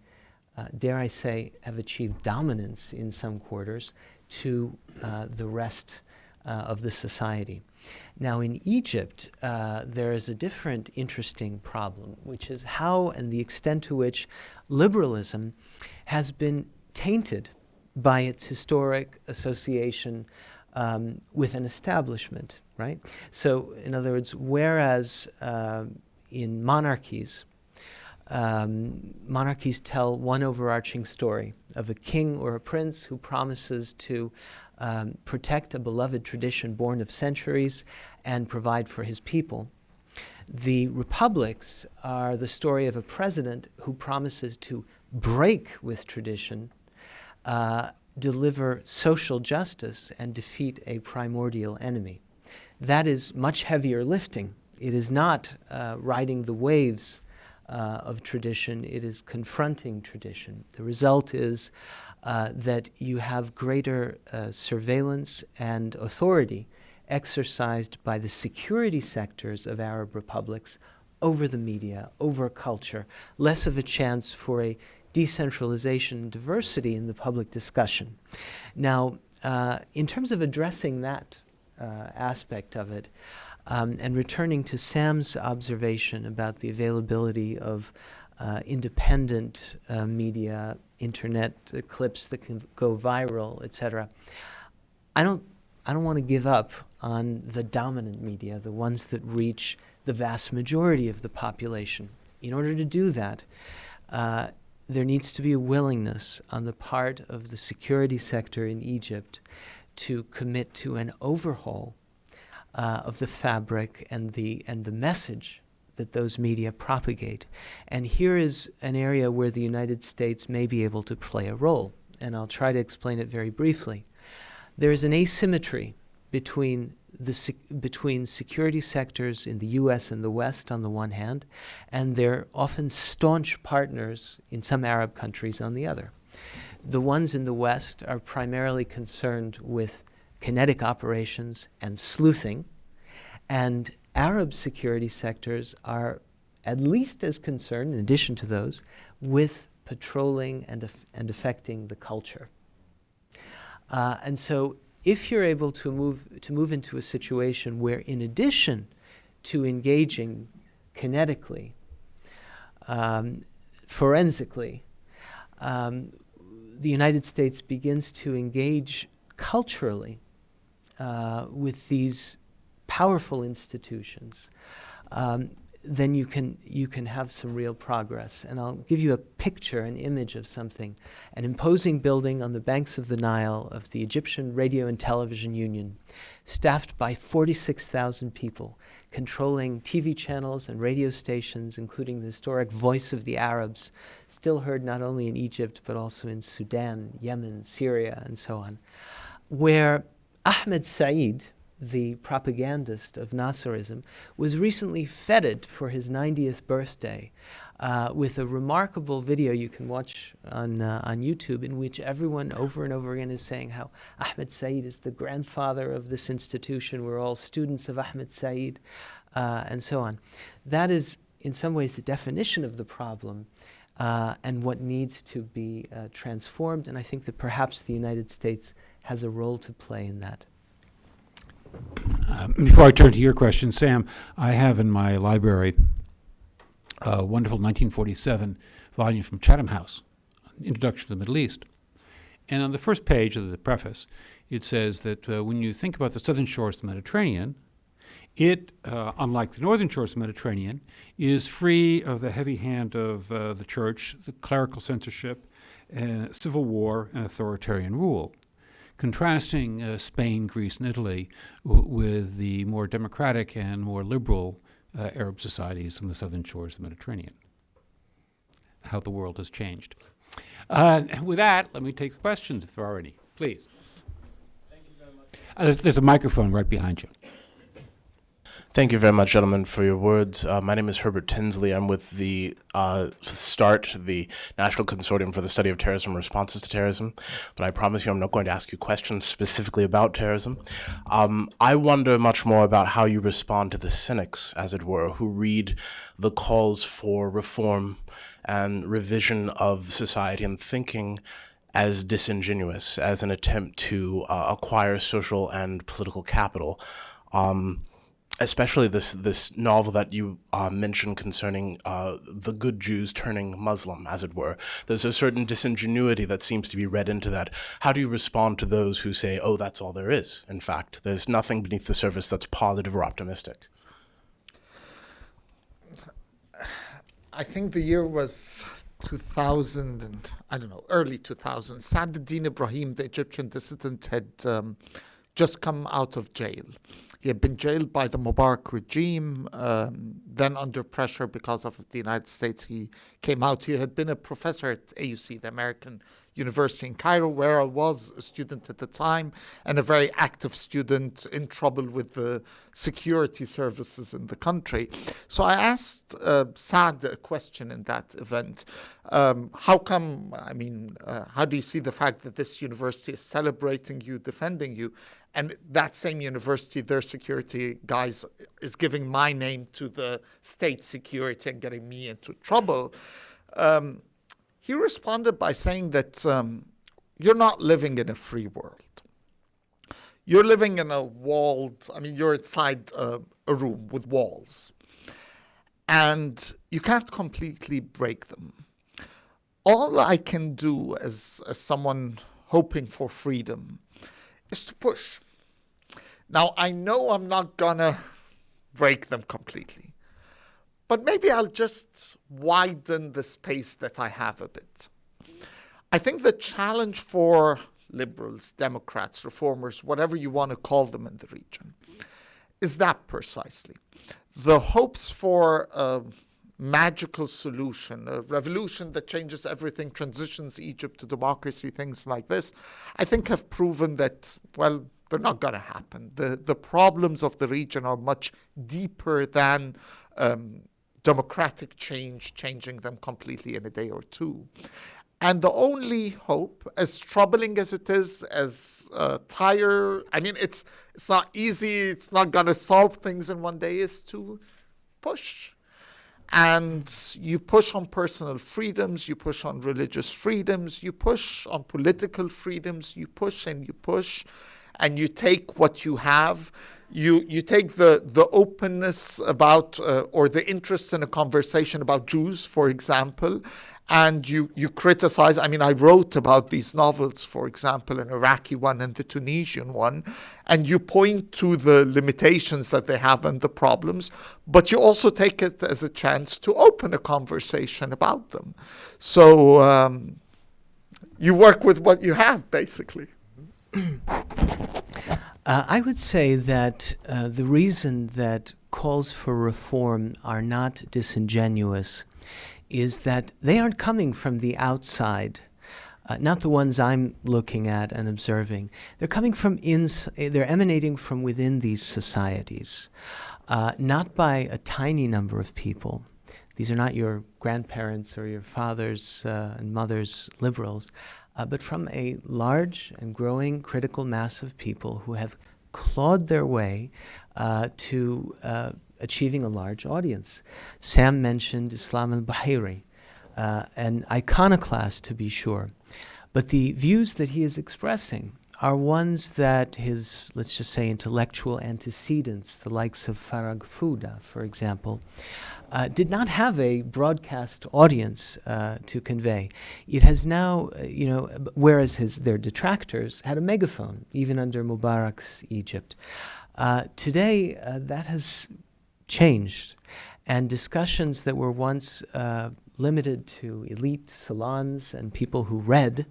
dare I say, have achieved dominance in some quarters to the rest of the society. Now, in Egypt, there is a different interesting problem, which is how and the extent to which liberalism has been tainted by its historic association with an establishment, right? So, in other words, whereas in monarchies, monarchies tell one overarching story of a king or a prince who promises to protect a beloved tradition born of centuries and provide for his people. The republics are the story of a president who promises to break with tradition, deliver social justice, and defeat a primordial enemy. That is much heavier lifting. It is not riding the waves of tradition, it is confronting tradition. The result is that you have greater surveillance and authority exercised by the security sectors of Arab republics over the media, over culture, less of a chance for a decentralization and diversity in the public discussion. Now, in terms of addressing that aspect of it, and returning to Sam's observation about the availability of independent media, internet clips that can go viral, etc. I don't want to give up on the dominant media, the ones that reach the vast majority of the population. In order to do that, there needs to be a willingness on the part of the security sector in Egypt to commit to an overhaul of the fabric and the message that those media propagate. And here is an area where the United States may be able to play a role, and I'll try to explain it very briefly. There is an asymmetry between security sectors in the U.S. and the West on the one hand, and their often staunch partners in some Arab countries on the other. The ones in the West are primarily concerned with kinetic operations and sleuthing, and Arab security sectors are at least as concerned, in addition to those, with patrolling and affecting the culture. And so if you're able to move into a situation where, in addition to engaging kinetically, forensically, the United States begins to engage culturally, with these powerful institutions, then you can have some real progress. And I'll give you a picture, an image of something. An imposing building on the banks of the Nile of the Egyptian Radio and Television Union, staffed by 46,000 people, controlling TV channels and radio stations, including the historic Voice of the Arabs, still heard not only in Egypt but also in Sudan, Yemen, Syria, and so on, where Ahmed Said, the propagandist of Nasserism, was recently feted for his 90th birthday with a remarkable video you can watch on YouTube, in which everyone over and over again is saying how Ahmed Said is the grandfather of this institution. We're all students of Ahmed Said, and so on. That is, in some ways, the definition of the problem and what needs to be transformed. And I think that perhaps the United States has a role to play in that. Before I turn to your question, Sam, I have in my library a wonderful 1947 volume from Chatham House, Introduction to the Middle East. And on the first page of the preface, it says that when you think about the southern shores of the Mediterranean, it, unlike the northern shores of the Mediterranean, is free of the heavy hand of the church, the clerical censorship, civil war, and authoritarian rule, contrasting Spain, Greece, and Italy with the more democratic and more liberal Arab societies on the southern shores of the Mediterranean. How the world has changed. With that, let me take the questions if there are any. Please. Thank you very much. There's a microphone right behind you. Thank you very much, gentlemen, for your words. My name is Herbert Tinsley. I'm with the START, the National Consortium for the Study of Terrorism and Responses to Terrorism. But I promise you I'm not going to ask you questions specifically about terrorism. I wonder much more about how you respond to the cynics, as it were, who read the calls for reform and revision of society and thinking as disingenuous, as an attempt to acquire social and political capital. Especially this novel that you mentioned concerning the good Jews turning Muslim, as it were. There's a certain disingenuity that seems to be read into that. How do you respond to those who say, oh, that's all there is, in fact? There's nothing beneath the surface that's positive or optimistic. I think the year was 2000, and I don't know, early 2000. Saad Ibrahim, the Egyptian dissident, had just come out of jail. He had been jailed by the Mubarak regime, then under pressure because of the United States, he came out. He had been a professor at AUC, the American University in Cairo, where I was a student at the time, and a very active student in trouble with the security services in the country. So I asked Saad a question in that event. How come, how do you see the fact that this university is celebrating you, defending you, and that same university, their security guys, is giving my name to the state security and getting me into trouble? He responded by saying that you're not living in a free world. You're living in a walled, you're inside a room with walls. And you can't completely break them. All I can do as someone hoping for freedom is to push. Now, I know I'm not gonna break them completely, but maybe I'll just widen the space that I have a bit. I think the challenge for liberals, Democrats, reformers, whatever you want to call them in the region, is that precisely. The hopes for a magical solution, a revolution that changes everything, transitions Egypt to democracy, things like this, I think have proven that, well, they're not going to happen. The problems of the region are much deeper than democratic change, changing them completely in a day or two. And the only hope, as troubling as it is, as it's not easy, it's not going to solve things in one day, is to push. And you push on personal freedoms, you push on religious freedoms, you push on political freedoms, you push and you push, and you take what you have. you take the openness about or the interest in a conversation about Jews, for example, and you criticize. I mean, I wrote about these novels, for example, an Iraqi one and the Tunisian one, and you point to the limitations that they have and the problems, but you also take it as a chance to open a conversation about them. So you work with what you have, basically. I would say that the reason that calls for reform are not disingenuous is that they aren't coming from the outside, not the ones I'm looking at and observing. They're coming from they're emanating from within these societies, not by a tiny number of people. These are not your grandparents or your fathers and mothers liberals, but from a large and growing critical mass of people who have clawed their way to achieving a large audience. Sam mentioned Islam al-Bahiri, an iconoclast to be sure, but the views that he is expressing are ones that his, let's just say, intellectual antecedents, the likes of Farag Fouda, for example, did not have a broadcast audience to convey. It has now, whereas their detractors had a megaphone, even under Mubarak's Egypt. Today, that has changed, and discussions that were once limited to elite salons and people who read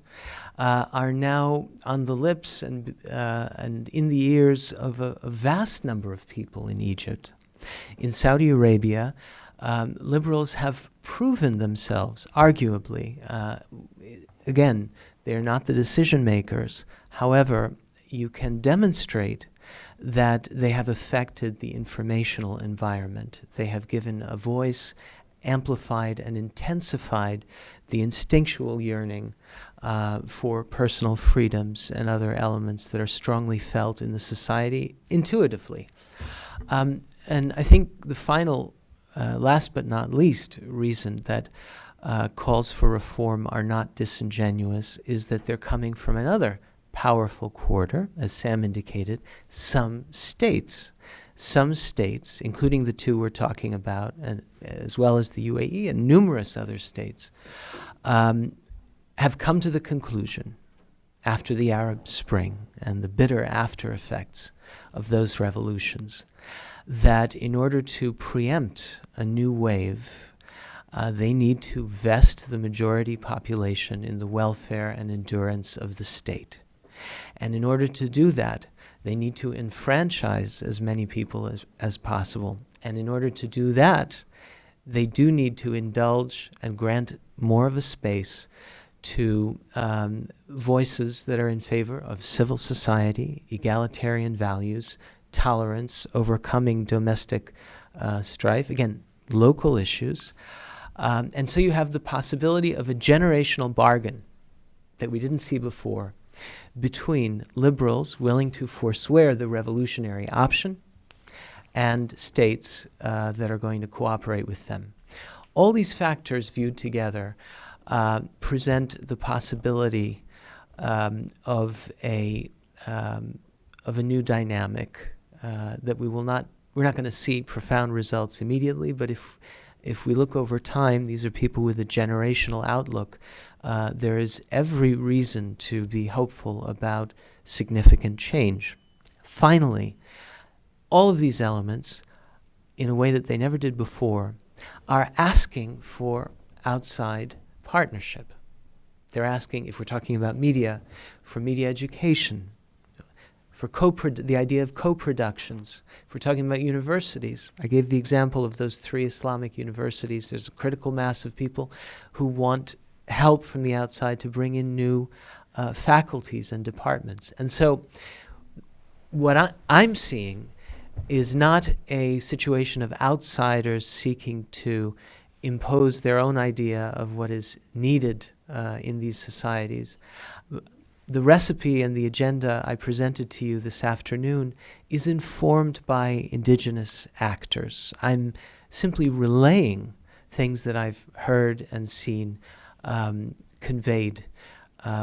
are now on the lips and in the ears of a vast number of people in Egypt. In Saudi Arabia, liberals have proven themselves, arguably. Again, they're not the decision makers. However, you can demonstrate that they have affected the informational environment. They have given a voice, amplified and intensified the instinctual yearning for personal freedoms and other elements that are strongly felt in the society intuitively. And I think the final, last but not least, reason that calls for reform are not disingenuous is that they're coming from another powerful quarter, as Sam indicated, some states, including the two we're talking about, and as well as the UAE and numerous other states, have come to the conclusion after the Arab Spring and the bitter after effects of those revolutions that in order to preempt a new wave, they need to vest the majority population in the welfare and endurance of the state. And in order to do that, they need to enfranchise as many people as possible. And in order to do that, they do need to indulge and grant more of a space to voices that are in favor of civil society, egalitarian values, tolerance, overcoming domestic strife, again, local issues. And so you have the possibility of a generational bargain that we didn't see before between liberals willing to forswear the revolutionary option and states that are going to cooperate with them. All these factors viewed together present the possibility of a new dynamic that we're not going to see profound results immediately, but if we look over time, these are people with a generational outlook. There is every reason to be hopeful about significant change. Finally, all of these elements, in a way that they never did before, are asking for outside partnership. They're asking, if we're talking about media, for media education, for the idea of co-productions. If we're talking about universities, I gave the example of those 3 Islamic universities. There's a critical mass of people who want help from the outside to bring in new faculties and departments. And so what I'm seeing is not a situation of outsiders seeking to impose their own idea of what is needed in these societies. The recipe and the agenda I presented to you this afternoon is informed by indigenous actors. I'm simply relaying things that I've heard and seen conveyed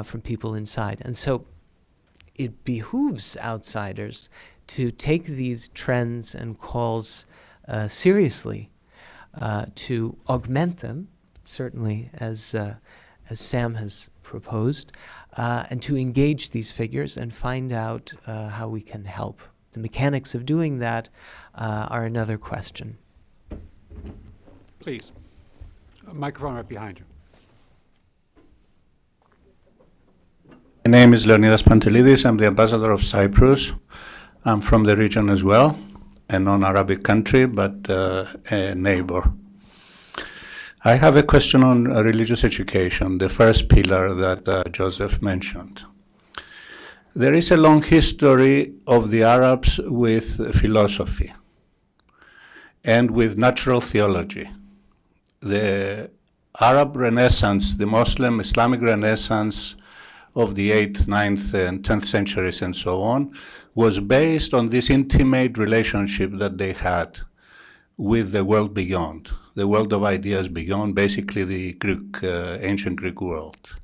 from people inside. And so it behooves outsiders to take these trends and calls seriously, to augment them, certainly as Sam has proposed, and to engage these figures and find out how we can help. The mechanics of doing that are another question. Please. A microphone right behind you. My name is Leonidas Pantelidis. I'm the ambassador of Cyprus. I'm from the region as well, a non-Arabic country, but a neighbor. I have a question on religious education, the first pillar that Joseph mentioned. There is a long history of the Arabs with philosophy and with natural theology. The Arab Renaissance, the Muslim Islamic Renaissance of the 8th, 9th, and 10th centuries and so on, was based on this intimate relationship that they had with the world beyond, the world of ideas beyond, basically the Greek, ancient Greek world.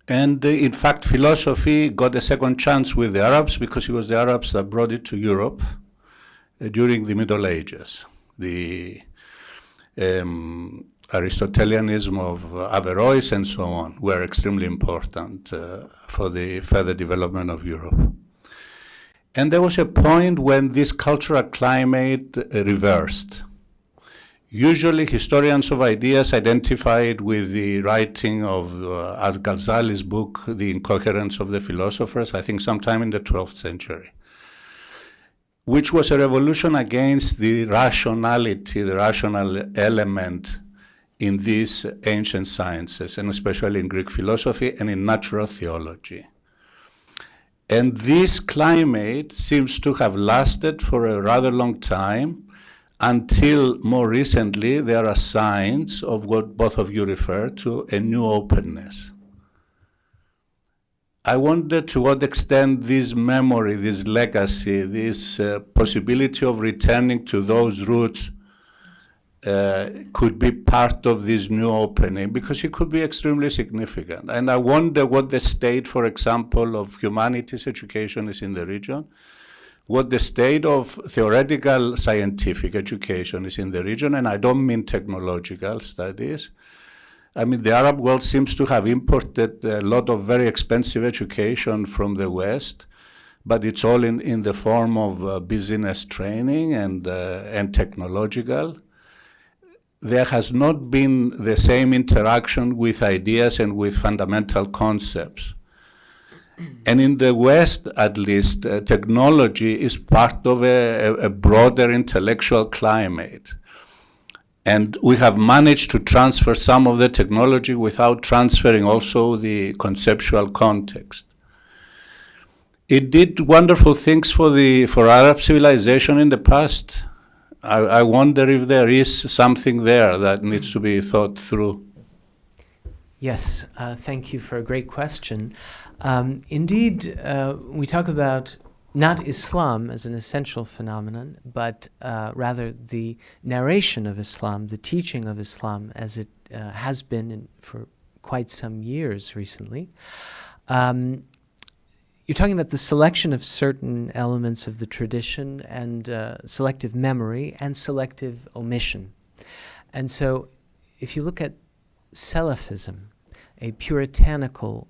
And in fact, philosophy got a second chance with the Arabs because it was the Arabs that brought it to Europe during the Middle Ages. The Aristotelianism of Averroes and so on were extremely important for the further development of Europe. And there was a point when this cultural climate reversed. Usually historians of ideas identify it with the writing of Al-Ghazali's book, The Incoherence of the Philosophers, I think sometime in the 12th century, which was a revolution against the rationality, the rational element in these ancient sciences, and especially in Greek philosophy and in natural theology. And this climate seems to have lasted for a rather long time, until more recently there are signs of what both of you refer to, a new openness. I wonder to what extent this memory, this legacy, this possibility of returning to those roots could be part of this new opening, because it could be extremely significant. And I wonder what the state, for example, of humanities education is in the region, what the state of theoretical scientific education is in the region, and I don't mean technological studies. I mean, the Arab world seems to have imported a lot of very expensive education from the West, but it's all in the form of business training and technological. There has not been the same interaction with ideas and with fundamental concepts. And in the West, at least, technology is part of a broader intellectual climate. And we have managed to transfer some of the technology without transferring also the conceptual context. It did wonderful things for Arab civilization in the past. I wonder if there is something there that needs to be thought through. Yes, thank you for a great question. Indeed, we talk about not Islam as an essential phenomenon, but rather the narration of Islam, the teaching of Islam as it has been for quite some years recently. You're talking about the selection of certain elements of the tradition and selective memory and selective omission. And so if you look at Salafism, a puritanical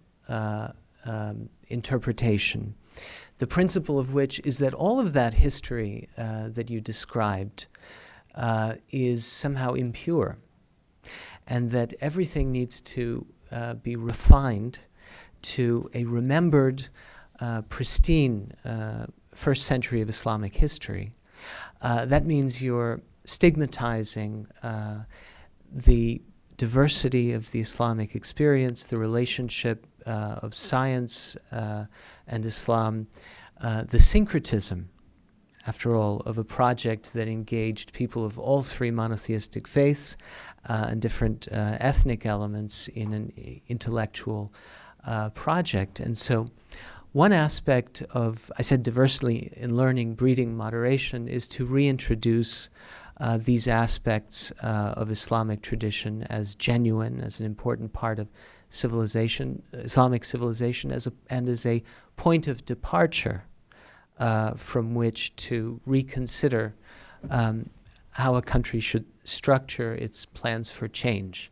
interpretation, the principle of which is that all of that history that you described is somehow impure, and that everything needs to be refined to a remembered, pristine first century of Islamic history. That means you're stigmatizing the diversity of the Islamic experience, the relationship of science and Islam, the syncretism, after all, of a project that engaged people of all three monotheistic faiths and different ethnic elements in an intellectual project. And so one aspect of, I said diversity in learning, breeding moderation, is to reintroduce these aspects of Islamic tradition as genuine, as an important part of civilization, Islamic civilization, and as a point of departure from which to reconsider how a country should structure its plans for change.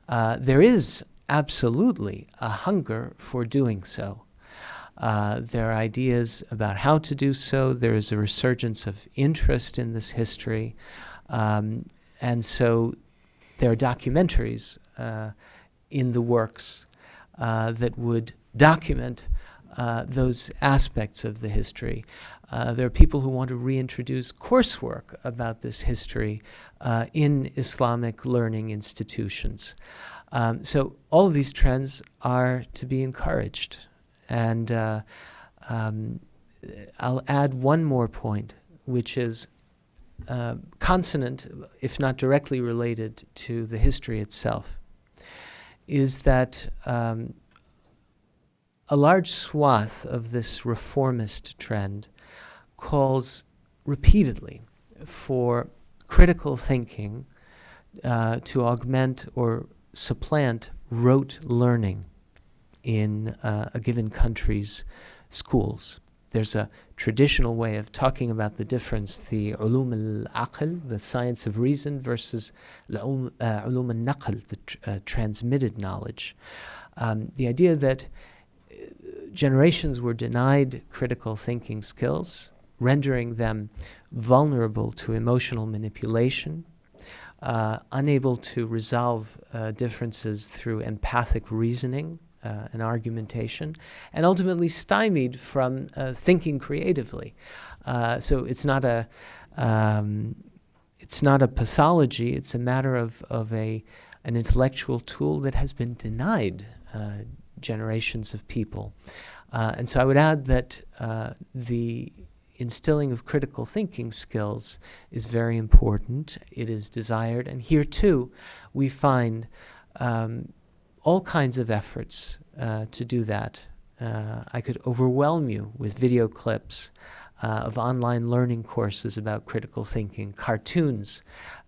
There is absolutely a hunger for doing so. There are ideas about how to do so. There is a resurgence of interest in this history. And so there are documentaries in the works that would document those aspects of the history. There are people who want to reintroduce coursework about this history in Islamic learning institutions. So all of these trends are to be encouraged. And I'll add one more point, which is consonant, if not directly related to the history itself, is that a large swath of this reformist trend calls repeatedly for critical thinking to augment or supplant rote learning in a given country's schools. There's a traditional way of talking about the difference, the ulum al-aql, the science of reason, versus ulum al-naql, the transmitted knowledge. The idea that generations were denied critical thinking skills, rendering them vulnerable to emotional manipulation, unable to resolve differences through empathic reasoning and argumentation, and ultimately stymied from thinking creatively. So it's not a pathology. It's a matter of an intellectual tool that has been denied generations of people. And so I would add that the instilling of critical thinking skills is very important. It is desired. And here, too, we find all kinds of efforts to do that. I could overwhelm you with video clips of online learning courses about critical thinking, cartoons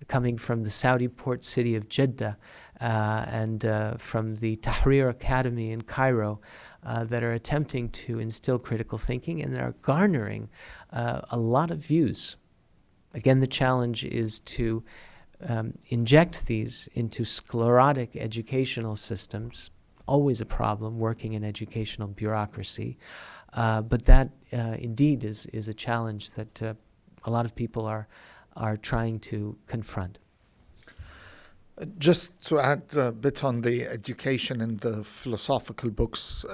coming from the Saudi port city of Jeddah and from the Tahrir Academy in Cairo that are attempting to instill critical thinking and are garnering a lot of views. Again, the challenge is to inject these into sclerotic educational systems, always a problem working in educational bureaucracy, but that indeed is a challenge that a lot of people are trying to confront. Just to add a bit on the education and the philosophical books,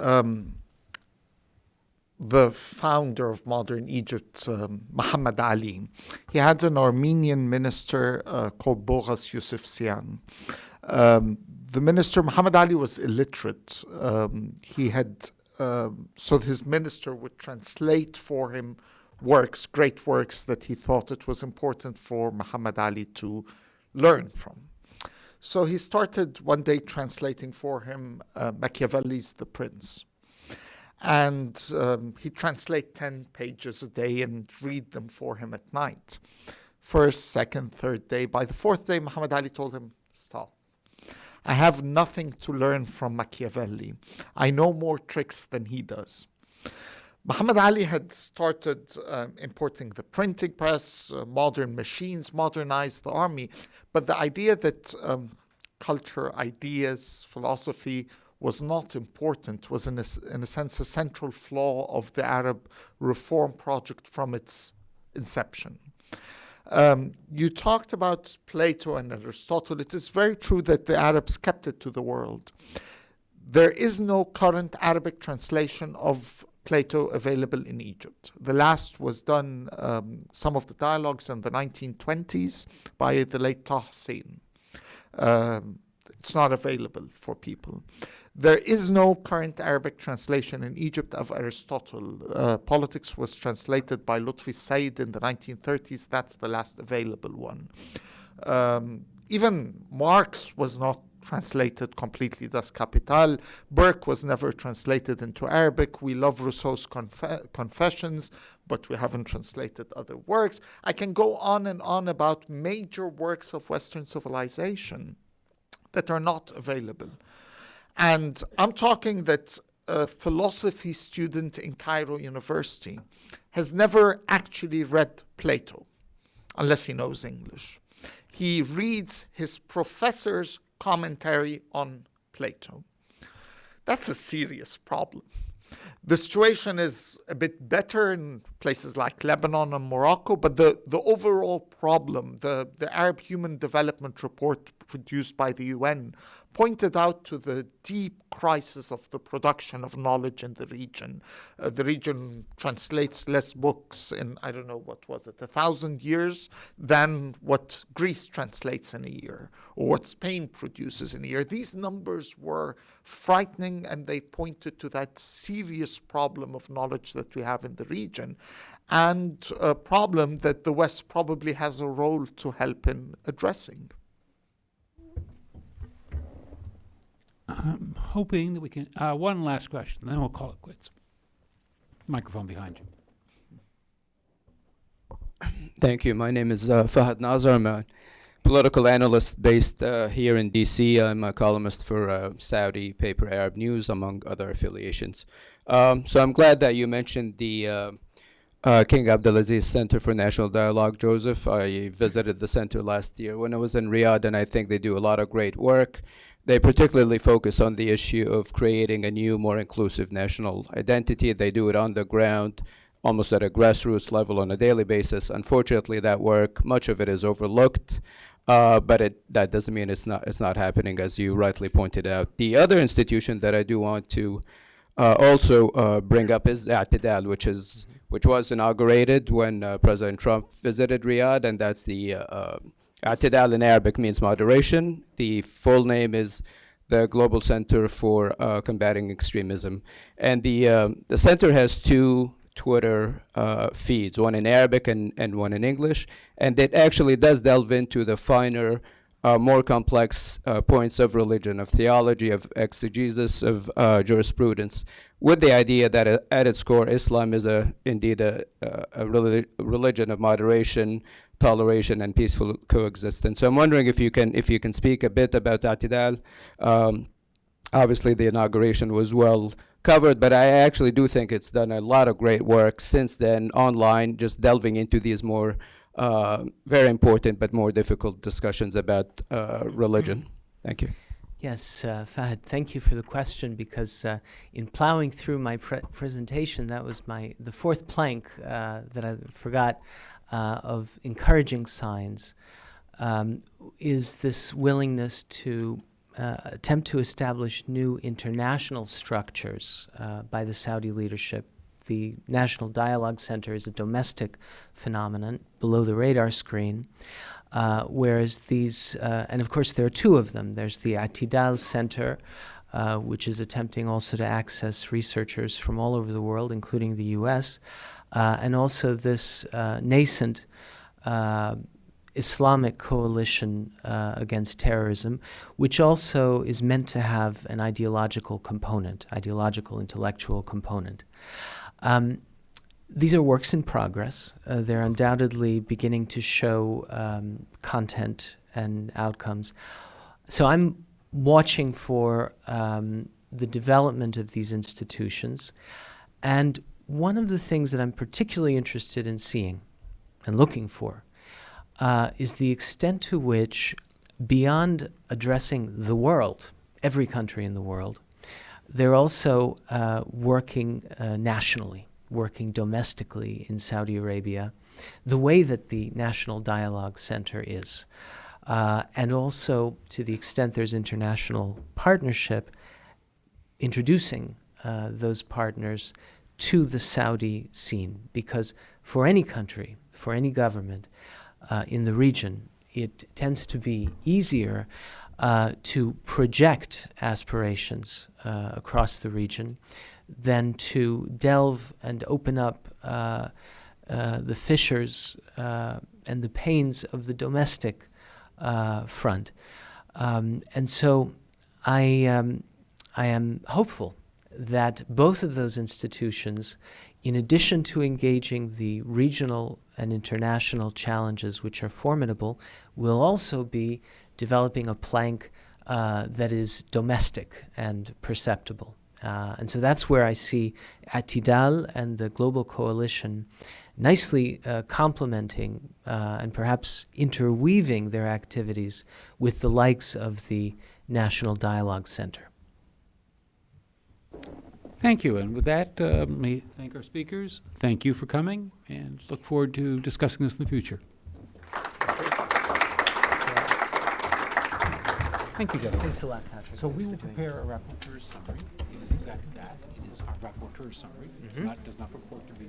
the founder of modern Egypt, Muhammad Ali, he had an Armenian minister called Boghaz Yousefzyan. The minister, Muhammad Ali, was illiterate. So his minister would translate for him works, great works that he thought it was important for Muhammad Ali to learn from. So he started one day translating for him Machiavelli's The Prince. And he'd translate 10 pages a day and read them for him at night. First, second, third day. By the fourth day, Muhammad Ali told him, stop. I have nothing to learn from Machiavelli. I know more tricks than he does. Muhammad Ali had started importing the printing press, modern machines, modernized the army. But the idea that culture, ideas, philosophy was not important was in a sense a central flaw of the Arab reform project from its inception. You talked about Plato and Aristotle. It is very true that the Arabs kept it to the world. There is no current Arabic translation of Plato available in Egypt. The last was done, some of the dialogues in the 1920s by the late Tahsin. It's not available for people. There is no current Arabic translation in Egypt of Aristotle. Politics was translated by Lutfi Said in the 1930s. That's the last available one. Even Marx was not translated completely, Das Kapital. Burke was never translated into Arabic. We love Rousseau's Confessions, but we haven't translated other works. I can go on and on about major works of Western civilization that are not available. And I'm talking that a philosophy student in Cairo University has never actually read Plato, unless he knows English. He reads his professor's commentary on Plato. That's a serious problem. The situation is a bit better in places like Lebanon and Morocco, but the overall problem, the Arab Human Development Report produced by the UN, pointed out to the deep crisis of the production of knowledge in the region. The region translates less books in, I don't know, what was it, 1,000 years than what Greece translates in a year, or what Spain produces in a year. These numbers were frightening, and they pointed to that serious problem of knowledge that we have in the region, and a problem that the West probably has a role to help in addressing. I'm hoping that we can, one last question, then we'll call it quits. Microphone behind you. Thank you. My name is Fahad Nazar. I'm a political analyst based here in DC. I'm a columnist for Saudi paper Arab News, among other affiliations. So I'm glad that you mentioned the King Abdulaziz Center for National Dialogue, Joseph. I visited the center last year when I was in Riyadh, and I think they do a lot of great work. They particularly focus on the issue of creating a new, more inclusive national identity. They do it on the ground, almost at a grassroots level on a daily basis. Unfortunately, that work, much of it is overlooked, but that doesn't mean it's not happening, as you rightly pointed out. The other institution that I do want to also bring up is I'tidal, which was inaugurated when President Trump visited Riyadh, and that's the I'tidal in Arabic means moderation. The full name is the Global Center for Combating Extremism. And the center has two Twitter feeds, one in Arabic and one in English. And it actually does delve into the finer, more complex points of religion, of theology, of exegesis, of jurisprudence, with the idea that at its core, Islam is indeed a religion of moderation, toleration, and peaceful coexistence. So I'm wondering if you can speak a bit about I'tidal. Obviously, the inauguration was well covered, but I actually do think it's done a lot of great work since then online, just delving into these more very important but more difficult discussions about religion. Thank you. Yes, Fahad, thank you for the question, because in plowing through my presentation, that was the fourth plank that I forgot of encouraging signs, is this willingness to attempt to establish new international structures by the Saudi leadership. The National Dialogue Center is a domestic phenomenon below the radar screen, whereas these, and of course there are two of them. There's the I'tidal Center, which is attempting also to access researchers from all over the world, including the US, and also this nascent Islamic coalition against terrorism, which also is meant to have an ideological component, ideological intellectual component. These are works in progress. They're undoubtedly beginning to show content and outcomes. So I'm watching for the development of these institutions. And one of the things that I'm particularly interested in seeing and looking for is the extent to which, beyond addressing the world, every country in the world, they're also working nationally, working domestically in Saudi Arabia, the way that the National Dialogue Center is. And also, to the extent there's international partnership, introducing those partners to the Saudi scene. Because for any country, for any government in the region, it tends to be easier to project aspirations across the region than to delve and open up the fissures and the pains of the domestic front. And so I am hopeful that both of those institutions, in addition to engaging the regional and international challenges, which are formidable, will also be developing a plank that is domestic and perceptible. And so that's where I see Atidal and the Global Coalition nicely complementing and perhaps interweaving their activities with the likes of the National Dialogue Center. Thank you. And with that, let me thank our speakers. Thank you for coming, and look forward to discussing this in the future. Thank you, gentlemen. Thanks a lot, Patrick. So we will prepare a rapporteur's summary. It is exactly that. It is our rapporteur's summary. It does not purport to be